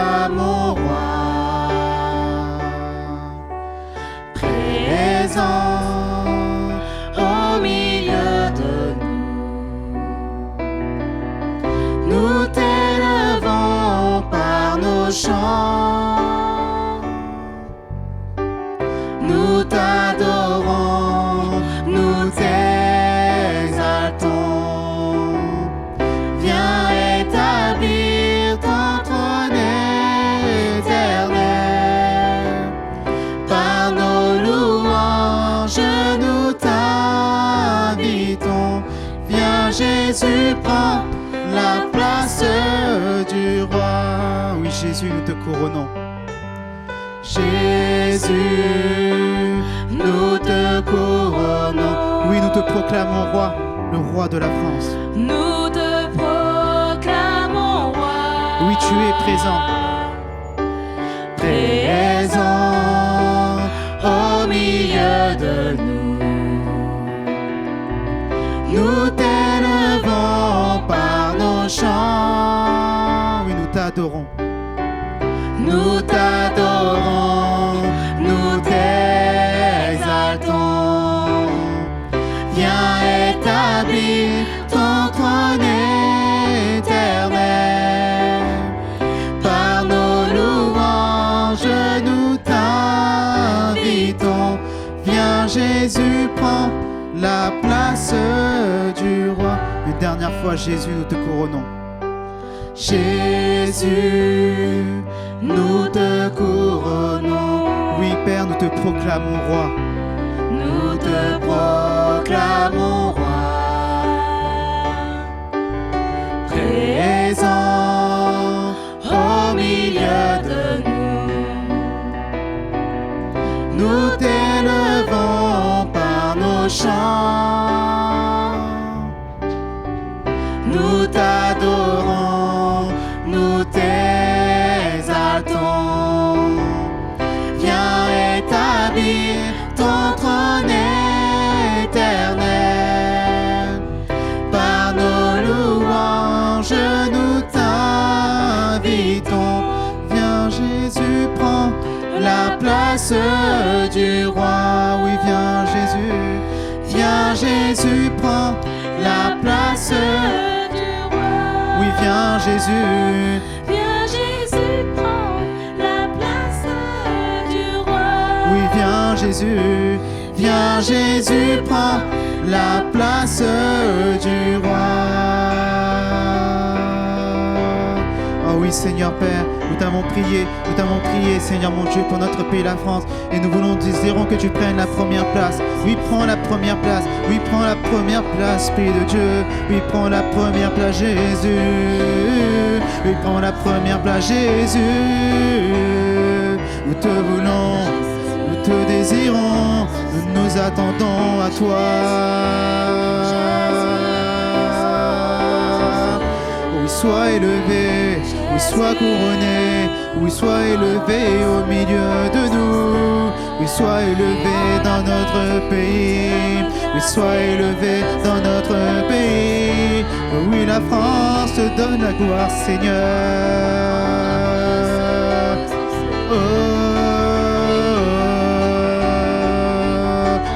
Jésus prend la place du roi. Oui, Jésus, nous te couronnons. Jésus, nous te couronnons. Oui, nous te proclamons roi, le roi de la France. Nous te proclamons roi. Oui, tu es présent. Présent au milieu de nous. Nous t'élevons par nos chants. Oui, nous t'adorons. Nous t'adorons, nous t'exaltons. Viens établir ton trône éternel. Par nos louanges, nous t'invitons. Viens Jésus, prends la place du roi. Une dernière fois, Jésus, nous te couronnons. Jésus, nous te couronnons. Oui, Père, nous te proclamons roi. Nous te proclamons roi. Présent au milieu de nous. Nous t'élevons par nos chants. Nous t'adorons, nous t'exaltons. Viens établir ton trône éternel. Par nos louanges, nous t'invitons. Viens Jésus, prends la place du roi. Oui, viens Jésus. Viens Jésus, prends la place du roi. Oui, viens Jésus. Viens Jésus, prends la place du roi. Oui, viens Jésus. Viens Jésus, prends la place du roi. Oh oui, Seigneur Père, nous t'avons prié, Seigneur mon Dieu, pour notre pays, la France. Et nous voulons, désirons que tu prennes la première place. Oui, prends la première place. Oui, prends la première place, Pays de Dieu. Oui, prends la première place, Jésus. Oui, prends la première place, Jésus. Nous te voulons, nous te désirons, nous nous attendons à toi. Oui, sois élevé, oui, sois couronné, oui, sois élevé au milieu de nous. Oui, sois élevé dans notre pays. Oui, sois élevé dans notre pays. Oui, la France te donne la gloire, Seigneur. Oh,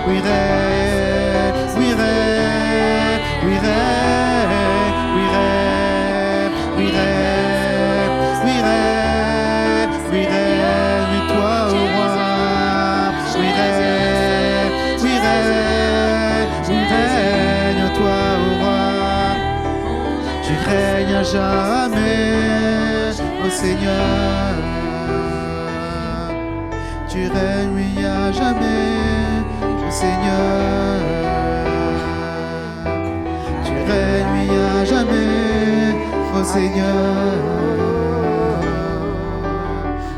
oui, rêve, oui, rêve, oui, rêve, oui, rêve, oui, rêve, oui, rêve, oui, rêve, oui, toi, au roi. Oui, rêve, oui, rêve, oui, règne, toi, au roi. Tu règnes à jamais, ô Seigneur. Tu règnes, oui, à jamais, ô Seigneur. Tu règnes, oui, à jamais, ô Seigneur.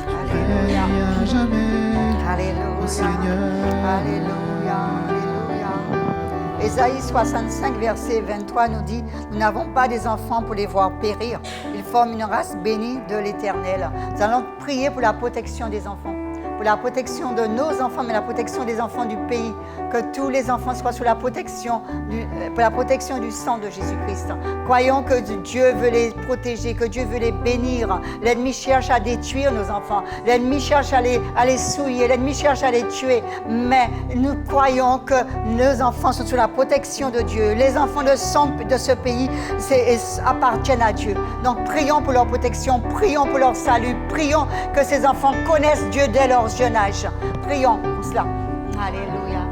Tu règnes, oui, à jamais, ô Seigneur. Alléluia, alléluia. Ésaïe 65, verset 23 nous dit, nous n'avons pas des enfants pour les voir périr. Ils forment une race bénie de l'Éternel. Nous allons prier pour la protection des enfants, pour la protection de nos enfants, mais la protection des enfants du pays. Que tous les enfants soient sous la protection du sang de Jésus-Christ. Croyons que Dieu veut les protéger, que Dieu veut les bénir. L'ennemi cherche à détruire nos enfants. L'ennemi cherche à les souiller. L'ennemi cherche à les tuer. Mais nous croyons que nos enfants sont sous la protection de Dieu. Les enfants de ce pays appartiennent à Dieu. Donc prions pour leur protection, prions pour leur salut, prions que ces enfants connaissent Dieu dès leur jeune âge. Prions pour cela. Alléluia.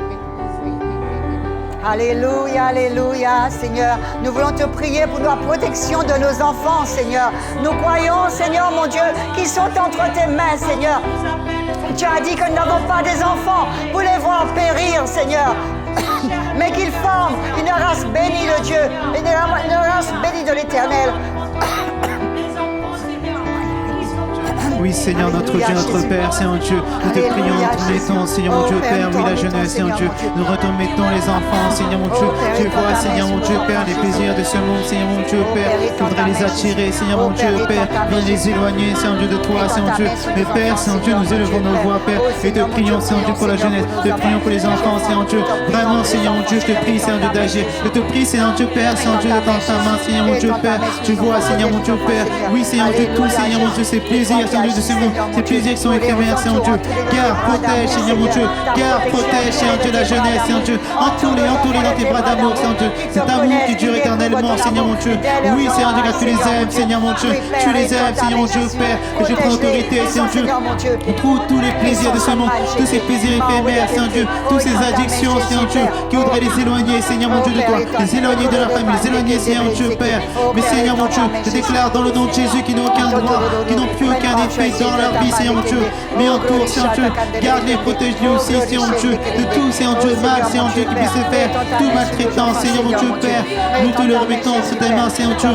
Alléluia, alléluia, Seigneur. Nous voulons te prier pour la protection de nos enfants, Seigneur. Nous croyons, Seigneur, mon Dieu, qu'ils sont entre tes mains, Seigneur. Tu as dit que nous n'avons pas des enfants pour les voir périr, Seigneur, mais qu'ils forme, une race bénie de Dieu, une race bénie de l'Éternel. Oui, Seigneur, notre Dieu, notre Père, Seigneur Dieu, nous te prions, nous te mettons, Seigneur mon Dieu, Père, oui, la jeunesse, Seigneur Dieu, nous remettons les enfants, Seigneur mon Dieu, tu vois, Seigneur mon Dieu, Père, les plaisirs de ce monde, Seigneur mon Dieu, Père, tu voudrais les attirer, Seigneur mon Dieu, Père, viens les éloigner, Seigneur Dieu, de toi, Seigneur Dieu, mais Père, Seigneur Dieu, nous élevons nos voix, Père, et te prions, Seigneur Dieu, pour la jeunesse, te prions pour les enfants, Seigneur Dieu, vraiment, Seigneur mon Dieu, je te prie, Seigneur Dieu, d'agir, je te prie, Seigneur Dieu, Père, Seigneur Dieu, dans ta main, Seigneur mon Dieu, Père, tu vois, Seigneur mon Dieu, Père, oui, Seigneur Dieu, tout, Seigneur mon Dieu, ces plaisirs, Seigneur Dieu, de ce monde, ces plaisirs qui sont éphémères, Seigneur Dieu, garde, protège, Seigneur mon Dieu, garde, protège, Seigneur Dieu, la jeunesse, Seigneur Dieu, entoure-les dans tes bras d'amour, Seigneur Dieu, cet amour qui dure éternellement, Seigneur mon Dieu, oui, Seigneur Dieu, car tu les aimes, Seigneur mon Dieu, tu les aimes, Seigneur mon Dieu, Père, que je prends autorité, Seigneur Dieu, on trouve tous les plaisirs de ce monde, tous ces plaisirs éphémères, Seigneur Dieu, toutes ces addictions, Seigneur Dieu, qui voudraient les éloigner, Seigneur mon Dieu, de toi, les éloigner de leur famille, les éloigner, Seigneur mon Dieu, Père, mais Seigneur mon Dieu, je déclare dans le nom de Jésus qu'ils n'ont aucun droit, qu'ils n'ont plus aucun effet dans leur vie, Seigneur mon Dieu, mais entoure, Seigneur Dieu, garde-les, protège-les aussi, Seigneur mon Dieu, de tout, Seigneur Dieu, mal, Seigneur Dieu, qui puisse se faire, tout maltraitant, Seigneur mon Dieu, Père, nous te le remettons sous tes mains, Seigneur Dieu,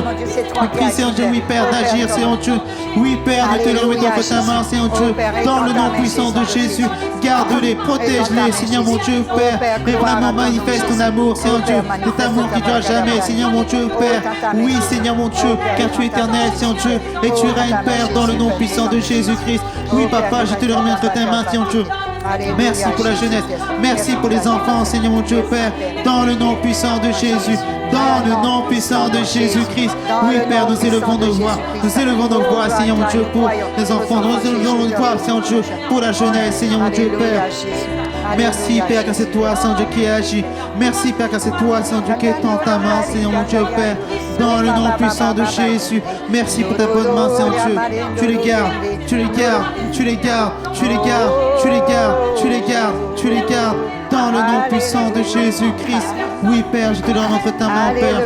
nous prie, Seigneur Dieu, oui, Père, d'agir, Seigneur Dieu, oui, Père, nous te le remettons sous ta main, Seigneur Dieu, dans le nom puissant de Jésus, garde-les, protège-les, Seigneur mon Dieu, Père, et vraiment manifeste ton amour, Seigneur Dieu, cet amour qui dure jamais, Seigneur mon Dieu, Père, oui, Seigneur mon Dieu, car tu es éternel, Seigneur Dieu, et tu règnes, Père, dans le nom puissant de Jésus-Christ, oui, Papa, je te le remets entre tes mains, Seigneur Dieu. Merci pour la jeunesse, merci pour les enfants, Seigneur mon Dieu, Père, dans le nom puissant de Jésus, dans le nom puissant de Jésus-Christ. Oui, Père, nous élevons nos voix, Seigneur mon Dieu, pour les enfants, nous élevons nos voix, Seigneur Dieu, pour la jeunesse, Seigneur mon Dieu, Père. Merci, Père, car c'est toi, Seigneur Dieu, qui agit. Merci, Père, car c'est toi, Seigneur Dieu, qui est en ta main, Seigneur mon Dieu, Père, dans le nom puissant de Jésus. Merci pour ta bonne main, Seigneur Dieu. Tu les gardes, tu les gardes, tu les gardes, tu les gardes, tu les gardes, tu les gardes, tu les gardes, dans le nom puissant de Jésus-Christ. Oui, Père, je te donne entre ta main, Père.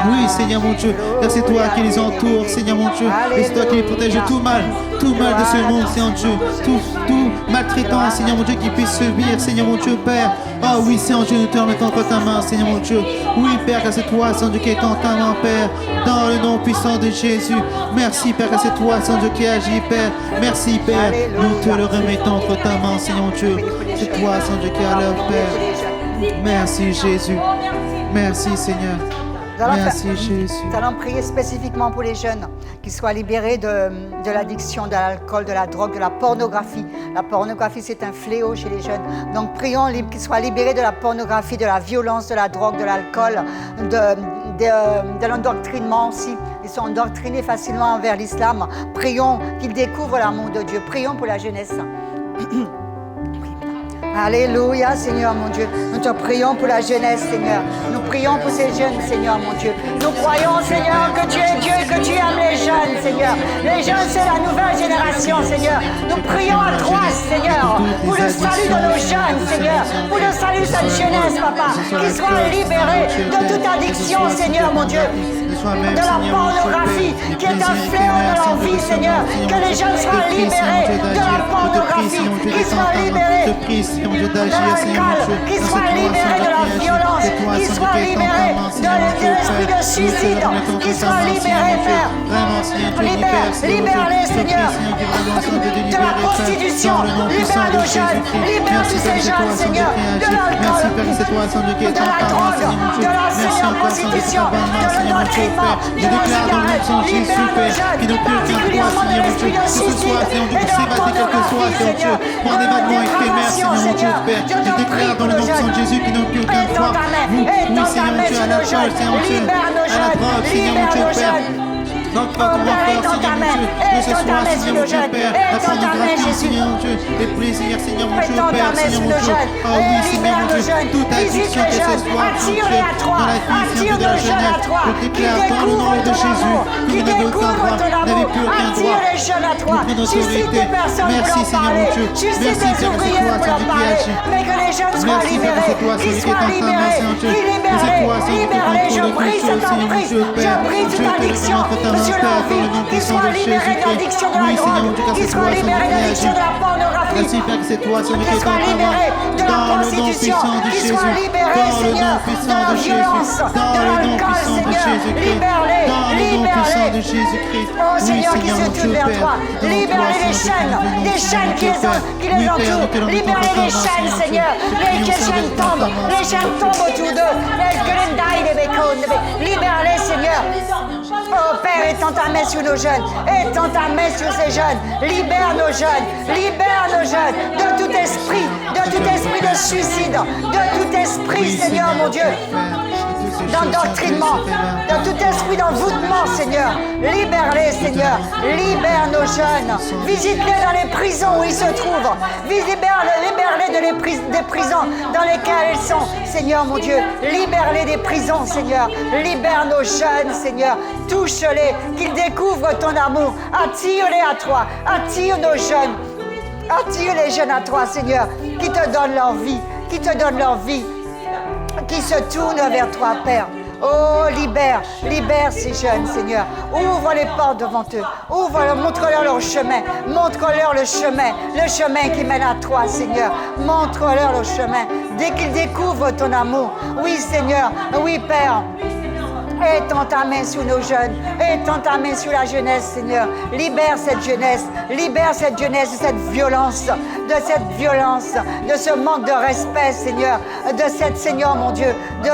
Oui, Seigneur mon Dieu, car c'est toi qui les entoure, Seigneur mon Dieu, et c'est toi qui les protège de tout mal de ce monde, Seigneur Dieu, tout maltraitant, Seigneur mon Dieu, qui puisse subir, Seigneur mon Dieu, Père. Oh oui, Seigneur Dieu, nous te remettons entre ta main, Seigneur mon Dieu. Oui, Père, car c'est toi, Seigneur Dieu, qui est en ta main, Père, dans le nom puissant de Jésus. Merci, Père, car c'est toi, Seigneur Dieu, qui agit, Père. Merci, Père, nous te le remettons entre ta main, Seigneur mon Dieu. C'est toi, Seigneur Dieu, qui a l'œuvre, Père. Merci, Jésus. Merci, Seigneur. Merci Jésus. Nous allons prier spécifiquement pour les jeunes qui soient libérés de l'addiction, de l'alcool, de la drogue, de la pornographie. La pornographie, c'est un fléau chez les jeunes. Donc prions qu'ils soient libérés de la pornographie, de la violence, de la drogue, de l'alcool, de l'endoctrinement aussi. Ils sont endoctrinés facilement envers l'islam. Prions qu'ils découvrent l'amour de Dieu. Prions pour la jeunesse. Alléluia, Seigneur mon Dieu. Nous te prions pour la jeunesse, Seigneur. Nous prions pour ces jeunes, Seigneur mon Dieu. Nous croyons, Seigneur, que tu es Dieu et que tu aimes les jeunes, Seigneur. Les jeunes, c'est la nouvelle génération, Seigneur. Nous prions à toi, Seigneur, pour le salut de nos jeunes, Seigneur. Pour le salut de cette jeunesse, Papa. Qu'ils soient libérés de toute addiction, Seigneur mon Dieu. De la pornographie qui est un fléau de leur vie, Seigneur. Que les jeunes soient libérés de la pornographie, qu'ils soient libérés de l'alcool, qu'ils soient libérés de la violence, qu'ils soient libérés de l'esprit de suicide, qu'ils soient libérés, Père. Libère-les, Seigneur, de la prostitution. Libère nos jeunes, libère tous ces jeunes, Seigneur, de l'alcool, de la drogue, de la prostitution, de l'endoctrinement. Je déclare dans le nom de Jésus, Père, qui n'ont plus aucun droit, Seigneur mon Dieu, que ce soit, Seigneur Dieu, pour s'évader quel que soit, Seigneur Dieu, pour un événement éphémère, Seigneur mon Dieu, Père. Je déclare dans le nom de Jésus qui n'ont plus aucun droit. Oui, Seigneur mon Dieu, à l'alcool, Seigneur mon Dieu, à la drogue, Seigneur mon Dieu, Père. Donc, pas ton rapport, Seigneur mon Dieu, que ce soit, Seigneur mon Dieu, Père, la pornographie, Seigneur mon Dieu, les plaisirs, Seigneur mon Dieu, Père, Seigneur mon Dieu. Oh oui, Seigneur mon Dieu, toute addiction que ce soit, Seigneur Dieu, dans la vie, Seigneur Dieu, de la jeunesse, je déclare dans le nom de Jésus que vous n'avez aucun droit, vous n'avez plus aucun droit. toi. Suscite des personnes pour leur parler. Suscite des ouvriers pour leur parler. Mais que les jeunes soient libérés. Qu'ils soient libérés. Libère-les. Je brise cette emprise. Je brise toute addiction sur leur vie. Qu'ils soient libérés d'addiction de la drogue. Qu'ils soient libérés d'addiction de la pornographie. Qu'ils soient libérés de la prostitution. Qu'ils soient libérés, Seigneur, de la violence, de l'alcool, Seigneur. Libère-les. Oh Seigneur, qui se tournent vers toi. Libère-les des chaînes qui les entourent. Libère-les des chaînes, Seigneur. Les chaînes tombent autour d'eux. Libère-les, Seigneur. Oh Père, étends ta main sur nos jeunes. Étends ta main sur ces jeunes. Libère nos jeunes. Libère nos jeunes de tout esprit de suicide, de tout esprit, Seigneur, mon Dieu, d'endoctrinement, de tout esprit d'envoûtement, Seigneur. Libère-les, Seigneur. Libère nos jeunes. Visite-les dans les prisons où ils se trouvent. Libère-les des prisons dans lesquelles ils sont, Seigneur, mon Dieu. Libère-les des prisons, Seigneur. Libère nos jeunes, Seigneur. Touche-les, qu'ils découvrent ton amour. Attire-les à toi. Attire nos jeunes. Attire les jeunes à toi, Seigneur, qui te donnent leur vie, qui se tournent vers toi, Père. Oh, libère ces jeunes, Seigneur. Ouvre les portes devant eux. Montre-leur leur chemin. Montre-leur le chemin qui mène à toi, Seigneur. Montre-leur le chemin. Dès qu'ils découvrent ton amour. Oui, Seigneur. Oui, Père. Étends ta main sur nos jeunes. Étends ta main sur la jeunesse, Seigneur. Libère cette jeunesse de cette violence, de ce manque de respect, Seigneur, Seigneur, mon Dieu, de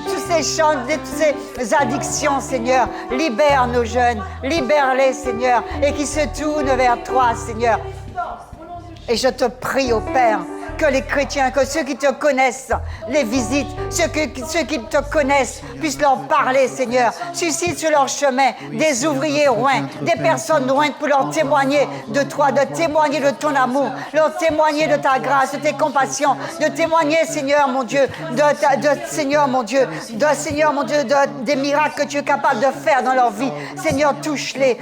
tous ces chants, de toutes ces addictions, Seigneur. Libère nos jeunes, libère-les, Seigneur, et qui se tournent vers toi, Seigneur. Et je te prie, ô Père, que les chrétiens, que ceux qui te connaissent les visitent, ceux qui te connaissent puissent leur parler, Seigneur. Suscite sur leur chemin des ouvriers loin, des personnes loin pour leur témoigner de toi, de témoigner de ton amour, leur témoigner de ta grâce, de tes compassions, de témoigner, Seigneur mon Dieu, des miracles que tu es capable de faire dans leur vie. Seigneur, touche-les,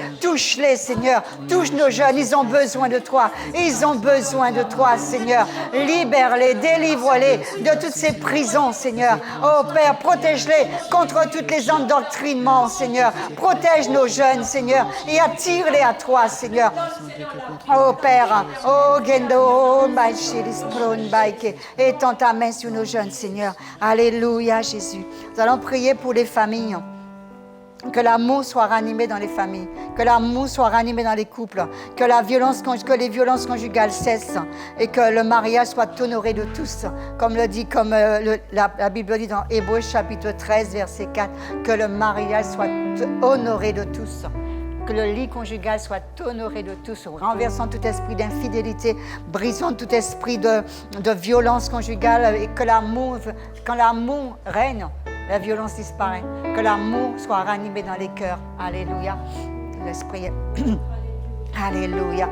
Seigneur. Touche nos jeunes, ils ont besoin de toi. Seigneur. Libère-les, délivre-les de toutes ces prisons, Seigneur. Oh Père, protège-les contre tous les endoctrinements, Seigneur. Protège nos jeunes, Seigneur, et attire-les à toi, Seigneur. Oh Père, oh Gendo, étends ta main sur nos jeunes, Seigneur. Alléluia, Jésus. Nous allons prier pour les familles. Que l'amour soit ranimé dans les familles, que l'amour soit ranimé dans les couples, que les violences conjugales cessent et que le mariage soit honoré de tous, comme la Bible dit dans Hébreux chapitre 13, verset 4, que le mariage soit honoré de tous. Que le lit conjugal soit honoré de tous, renversant tout esprit d'infidélité, brisant tout esprit de violence conjugale et quand l'amour règne, la violence disparaît. Que l'amour soit ranimé dans les cœurs. Alléluia. Laisse prier. Alléluia.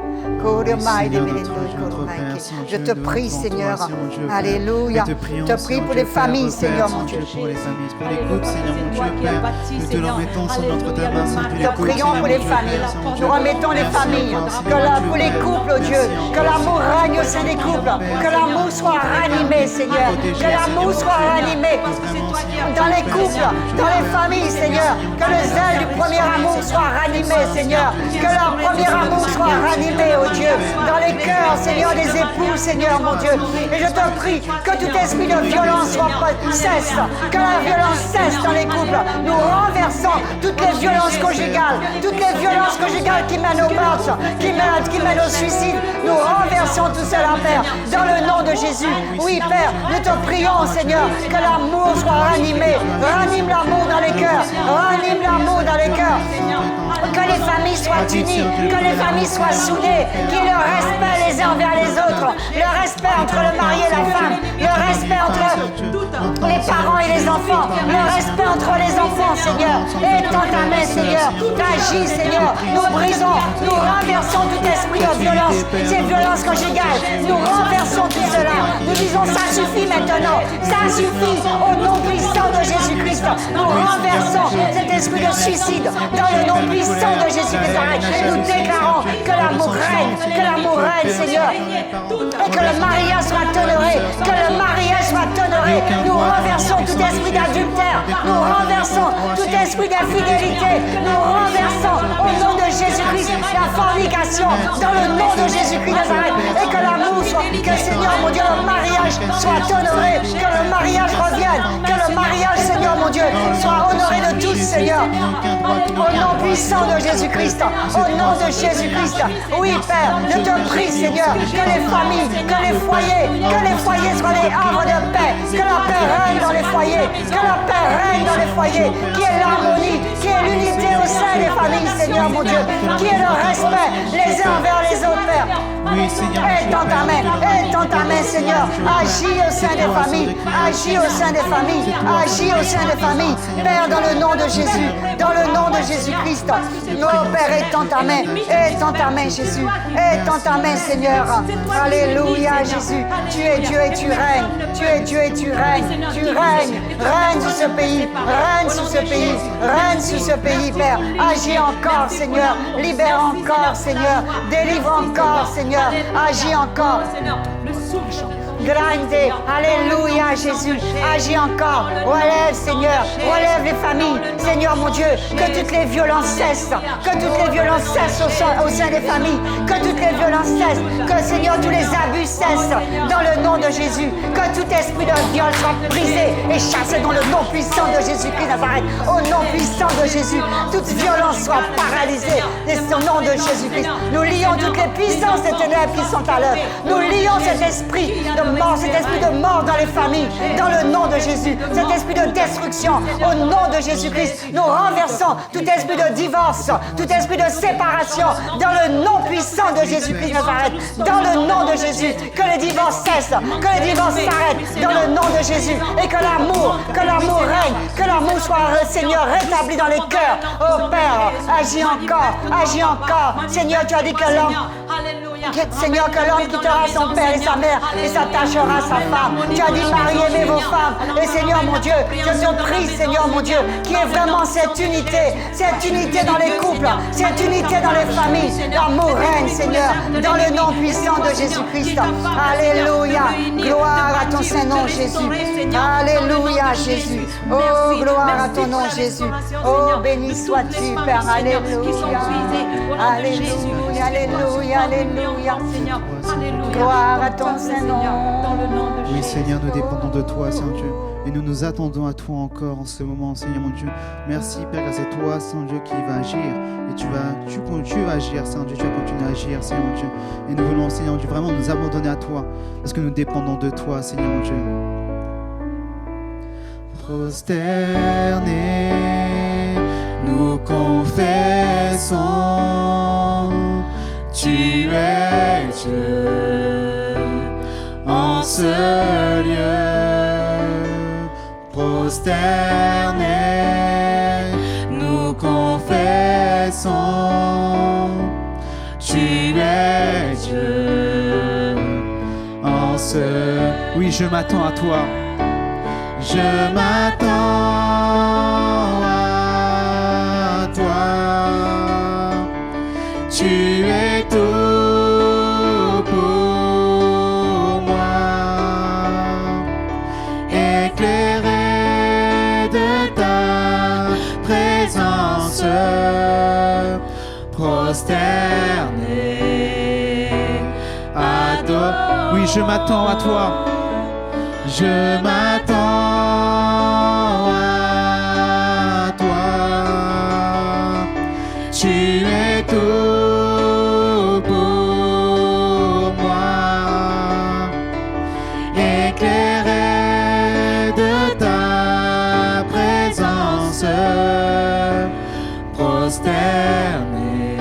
Je te prie, Seigneur. Alléluia. Je te prie pour les familles, Seigneur, mon Dieu. Pour les familles, pour les couples, Seigneur, mon Dieu, Père. Nous te le remettons sous notre ta main, Seigneur. Nous te prions pour les familles. Nous remettons les familles. Pour les couples, Dieu. Que l'amour règne au sein des couples. Que l'amour soit ranimé, Seigneur. Que l'amour soit ranimé dans les couples, dans les familles, Seigneur. Que le zèle du premier amour soit ranimé, Seigneur. Que le premier amour soit ranimé, oh Dieu, dans les cœurs, Seigneur, des époux, Seigneur, mon Dieu. Et je te prie que tout esprit de violence cesse, que la violence cesse dans les couples. Nous renversons toutes les violences conjugales qui mènent au meurtre, qui mènent au suicide. Nous renversons tout cela, Père, dans le nom de Jésus. Oui, Père, nous te prions, Seigneur, que l'amour soit ranimé. Ranime l'amour dans les cœurs. Ranime l'amour dans les cœurs. Que les familles soient unies, que les familles soient soudées, qu'il y ait le respect les uns envers les autres, le respect entre le mari et la femme, le respect entre les parents et les enfants, le respect entre les enfants, Seigneur. Étends ta main, Seigneur. Agis, Seigneur. Nous brisons, nous renversons tout esprit de violence, ces violences conjugales. Nous renversons tout cela. Nous disons, ça suffit maintenant. Ça suffit au nom puissant de Jésus-Christ. Nous renversons cet esprit de suicide dans le nom puissant de Jésus de Nazareth. Nous déclarons que l'amour règne, Seigneur. Et que le mariage soit honoré. Que le mariage soit honoré. Nous renversons tout esprit d'adultère. Nous renversons tout esprit d'infidélité. Nous renversons au nom de Jésus-Christ la fornication dans le nom de Jésus-Christ de Nazareth. Et que l'amour soit, que Seigneur mon Dieu, le mariage soit honoré. Que le mariage revienne. Que le mariage, Seigneur mon Dieu, soit honoré de tous, Seigneur. Au nom puissant de Jésus-Christ. Au nom de Jésus-Christ. Oui, Père, je te prie, Seigneur, que les familles, que les foyers soient des havres de paix. Que la paix règne dans les foyers. Que la paix règne dans les foyers. Qu'il y ait l'harmonie, qu'il y ait l'unité au sein des familles, Seigneur mon Dieu. Qu'il y ait le respect les uns envers les autres, Père. Oui, Seigneur. Étends ta main, Seigneur. Agis au sein des familles. Agis au sein des familles. Agis au sein des familles. Père, dans le nom de Jésus. Dans le nom de Jésus-Christ. Oh, Père, étends ta main. Étends ta main, Jésus. Étends ta main, Seigneur. Alléluia, Jésus. Tu es Dieu et tu règnes. Tu es Dieu et tu règnes. Tu règnes. Règne sur ce pays. Règne sur ce pays. Règne sur ce pays, Père. Agis encore, Seigneur. Libère encore, Seigneur. Délivre encore, Seigneur. Agis encore. Grande, alléluia Jésus, agis encore, relève Seigneur, relève les familles, Seigneur mon Dieu, que toutes les violences cessent, que toutes les violences cessent au sein des familles, que toutes les violences cessent, que Seigneur tous les abus cessent, dans le nom de Jésus, que tout esprit de viol soit brisé et chassé dans le nom puissant de Jésus-Christ Nazareth, au nom puissant de Jésus, toute violence soit paralysée, au nom de Jésus-Christ, nous lions toutes les puissances des ténèbres qui sont à l'œuvre, nous lions cet esprit de mort, cet esprit de mort dans les familles, dans le nom de Jésus, cet esprit de destruction, au nom de Jésus-Christ, nous renversons tout esprit de divorce, tout esprit de séparation, dans le nom puissant de Jésus-Christ Nazareth, dans le nom de Jésus, que les divorces cessent, que les divorces s'arrêtent, dans le nom de Jésus, et que l'amour règne, que l'amour soit, Seigneur, rétabli dans les cœurs. Oh Père, agis encore, Seigneur, tu as dit que l'homme, Seigneur, que l'homme quittera son père et sa mère et s'attachera à sa femme. Tu as dit, mariez, aimez vos femmes. Et Seigneur mon Dieu, je te prie, Seigneur mon Dieu, qui est vraiment cette unité dans les couples, cette unité dans les familles. L'amour règne, Seigneur, dans le nom puissant de Jésus-Christ. Alléluia. Gloire à ton Saint-Nom, Jésus. Alléluia, Jésus. Oh, gloire à ton nom, Jésus. Oh, béni sois-tu, Père. Alléluia. Alléluia, alléluia, alléluia. Gloire à ton Saint-Nom. Oui, Seigneur, nous dépendons de toi, Saint Dieu. Et nous nous attendons à toi encore en ce moment, Seigneur mon Dieu. Merci, Père, car c'est toi, Saint Dieu, qui va agir. Et tu vas agir, Saint Dieu. Tu vas continuer à agir, Seigneur mon Dieu. Et nous voulons, Seigneur mon Dieu, vraiment nous abandonner à toi. Parce que nous dépendons de toi, Seigneur mon Dieu. Prosternés, nous confessons, tu es Dieu en ce lieu. Prosternés, nous confessons, tu es Dieu en ce... Oui, je m'attends à toi. Je m'attends à toi. Tu es tout pour moi. Éclairé de ta présence, prosterné, adore. Oui, je m'attends à toi. Je m'attends à toi. Tu es tout pour moi. Éclairé de ta présence, prosterné,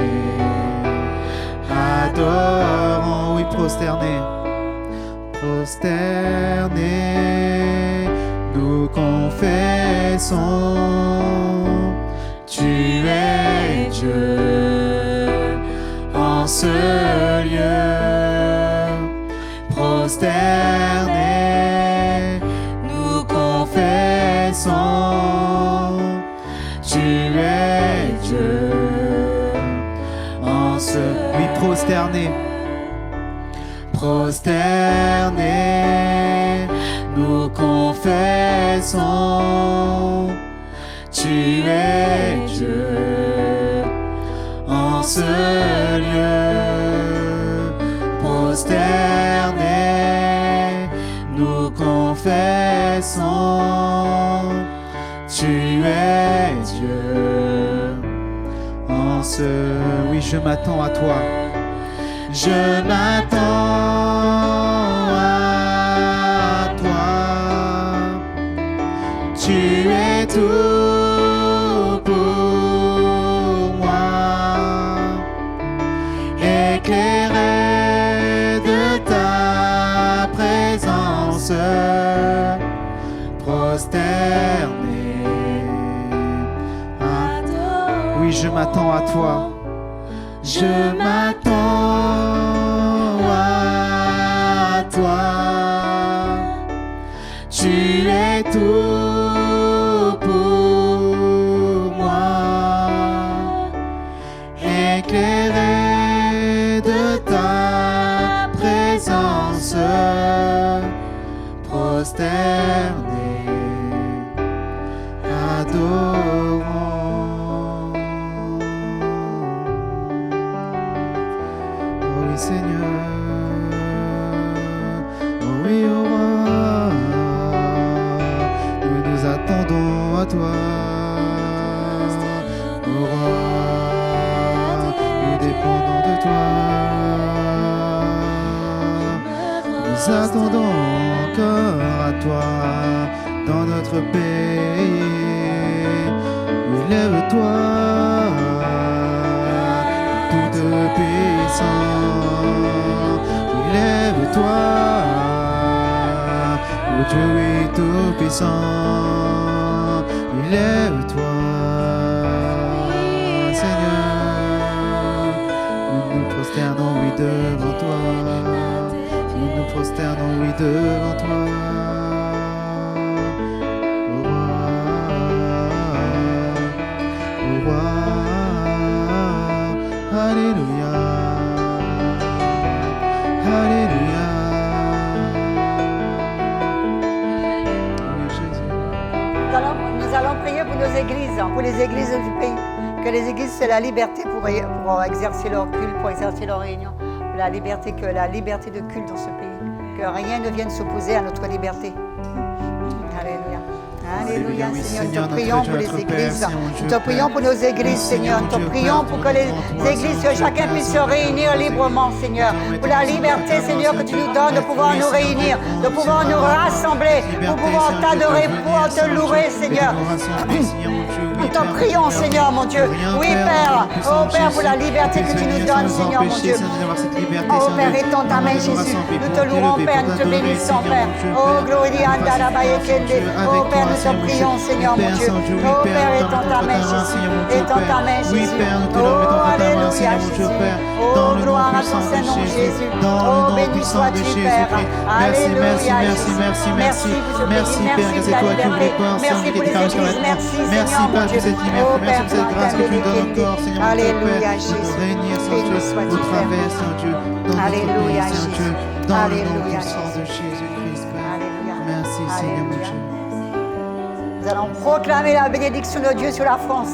adorant. Oui, prosterné. Prosternés, nous confessons, tu es Dieu en ce lieu. Prosternés, nous confessons, tu es Dieu en ce lieu. Oui, prosternés. Prosternés, nous confessons, tu es Dieu en ce lieu. Prosternés, nous confessons, tu es Dieu en ce... Oui, je m'attends à toi. Je m'attends à toi. Tu es tout pour moi. Éclairé de ta présence, prosterné. Oui, je m'attends à toi. Je m'attends à toi. Tu es tout pour moi. Éclairé de ta présence, prosterné, adorant. Seigneur, oh oui, oh roi, nous nous attendons à toi, oh roi, nous dépendons de toi, nous attendons encore à toi dans notre pays, lève-toi, toute puissance. Lève-toi, ô Dieu est tout-puissant. Lève-toi, Seigneur. Nous nous prosternons, oui, devant toi. Nous nous prosternons, oui, devant toi. Ô roi, alléluia. Alléluia. Oui, Jésus. Nous allons prier pour nos églises, pour les églises du pays. Que les églises aient la liberté pour exercer leur culte, pour exercer leur réunion. La liberté, que la liberté de culte dans ce pays. Que rien ne vienne s'opposer à notre liberté. Alléluia. Alléluia, Seigneur. Nous te prions pour les églises. Nous te prions pour nos églises, Seigneur. Nous te prions pour que les églises, que chacun puisse se réunir librement, Seigneur. Pour la liberté, Seigneur, que tu nous donnes de pouvoir nous réunir, de pouvoir nous rassembler, pour pouvoir t'adorer, pour pouvoir te louer, Seigneur. Nous te prions, Seigneur, mon Dieu. Oui, Père. Oh, Père, pour la liberté que tu nous donnes, Seigneur, mon Dieu. Oh, Père, étends ta main, Jésus. Nous te louons, Père. Nous te bénissons, Père. Oh, gloria andala bayekende. Oh, Père, nous te prions, Seigneur, mon Dieu. Oh, Père, étends ta main, Jésus. Étends ta main, Jésus. Oh, alléluia, Jésus. Oh, gloire à ton Saint-Nom, Jésus. Oh, béni sois-tu, Père. Alléluia, Jésus. Merci pour ce pays. Merci pour la liberté. Merci pour les églises. Merci, Seigneur, mon Dieu. Oh, Père, pour ta bénédiction. Alléluia, Jésus. Béni sois-tu, Père. Alléluia, Jésus. Alléluia, Jésus. Alléluia. Merci, Seigneur, mon Dieu. Nous allons proclamer la bénédiction de Dieu sur la France.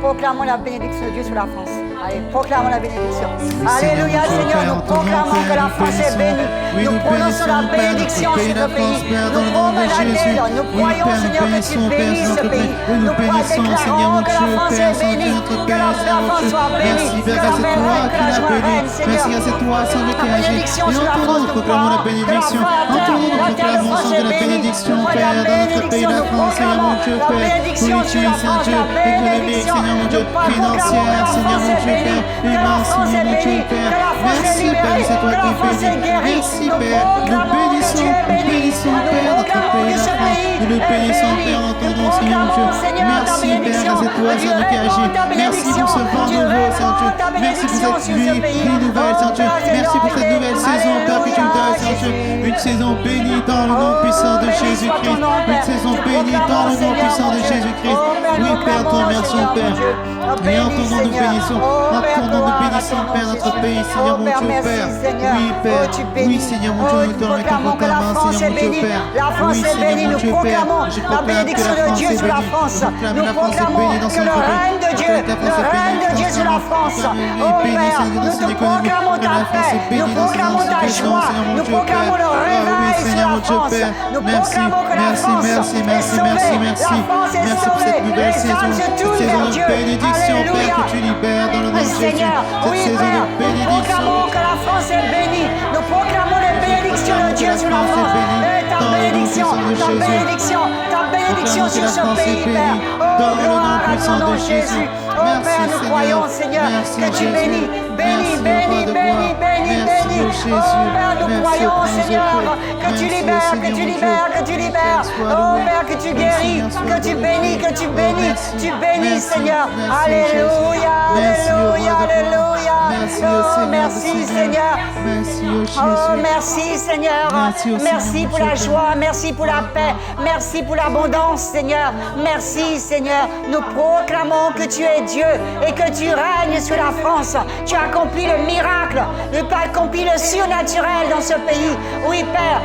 Proclamons la bénédiction de Dieu sur la France. Allez, proclamons la bénédiction. Alléluia, Seigneur, nous proclamons que la France est bénie. Nous prononçons la bénédiction sur ce pays. Nous promenons, nous croyons, Seigneur, que tu bénis ce pays. Nous déclarons que la France est bénie, que la France soit bénie, que la joie règne, Seigneur. La bénédiction sur la France, nous croyons que la terre de France est bénie. Nous croyons la bénédiction, nous proclamons la bénédiction sur la France, la bénédiction. Nous proclamons que la France est bénie, que la France est bénie, que la France est libérée, que la France est guérie. Nous proclamons que tu es béni. Nous proclamons que ce pays est béni. Nous proclamons, Seigneur, ta bénédiction. Dieu répand ta bénédiction. Dieu répand ta bénédiction sur ce pays. Merci pour cette nouvelle saison, Père, que tu me donnes, Seigneur. Une Une saison bénie dans le nom puissant de Jésus-Christ. Une saison bénie dans le nom puissant de Jésus-Christ. Oui, Père, te remercions, Père. Et en ton nom nous bénissons. En ton nom nous bénissons, Père, notre pays, Seigneur mon Dieu, Père. Oui, Père. Oui, Seigneur mon Dieu, nous te remettons ta main, Seigneur mon Dieu, Père. La France Oui, est bénie, Seigneur mon nous Dieu, Père. proclamons Je la proclame que bénédiction la de France Dieu est sur la bénie. France. Je Nous proclame la France est proclamons bénie dans que son le économie. règne de Dieu, La France le est règne bénie de Dieu sur la France. dans Oh son Père, économie. nous te proclamons ta paix, nous proclamons ta joie, nous proclamons le réveil sur la France. Nous proclamons que la France est sauvée, la France est sauvée, les âmes se tournent vers Dieu. Alléluia. Que tu libères dans le nom de Jésus. Seigneur, oui Père, nous proclamons que la France est bénie, nous proclamons les bénédictions de Dieu sur la France. Et ta bénédiction sur ce pays, Père. Oh, gloire à ton nom, Jésus. Oh Père, nous croyons, Seigneur, que tu bénis. Oh Père, nous croyons, Seigneur, que tu libères. Oh Père, que tu guéris, que tu bénis, Seigneur. Alléluia. Oh, merci, Seigneur. Oh, merci, Seigneur. Merci pour la joie, merci pour la paix, merci pour l'abondance, Seigneur. Merci, Seigneur. Nous proclamons que tu es Dieu et que tu règnes sur la France. Tu as accompli le miracle, tu as accompli le surnaturel dans ce pays. Oui, Père,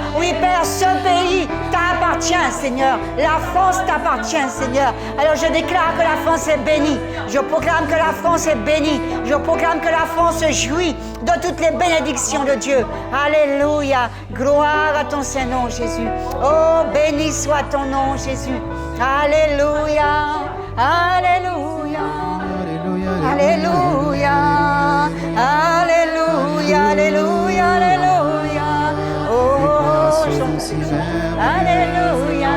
ce pays t'appartient, Seigneur. La France t'appartient, Seigneur. Alors je déclare que la France est bénie. Je proclame que la France est bénie. Je proclame que la France se jouit de toutes les bénédictions de Dieu. Alléluia. Gloire à ton Saint-Nom, Jésus. Oh, béni soit ton nom, Jésus. Alléluia. Alléluia. Alléluia. Alléluia. Alléluia. Alléluia. Oh, alléluia.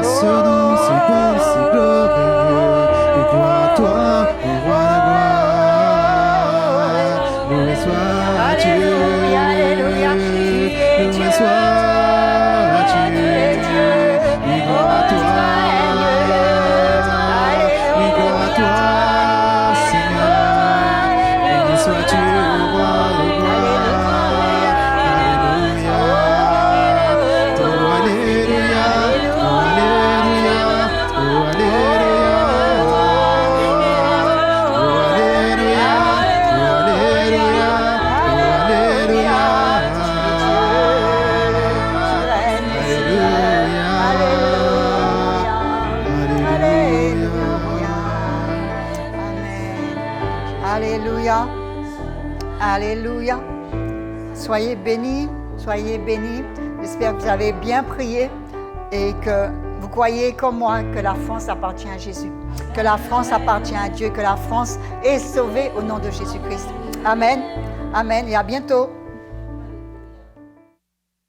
Ce nom, c'est bon, c'est glorieux. Et gloire à toi, au roi de gloire. Loué soit Dieu. Loué soit Dieu. Et gloire à toi. Et gloire à toi, Seigneur. Béni sois-tu, au roi de gloire. Alléluia. Oh, alléluia. Oh, alléluia. Oh, alléluia. Oh, alléluia. Oh, alléluia. Oh, alléluia. Alléluia. Alléluia. Soyez bénis, soyez bénis. J'espère que vous avez bien prié et que vous croyez comme moi que la France appartient à Jésus, que la France appartient à Dieu, que la France est sauvée au nom de Jésus-Christ. Amen. Amen et à bientôt.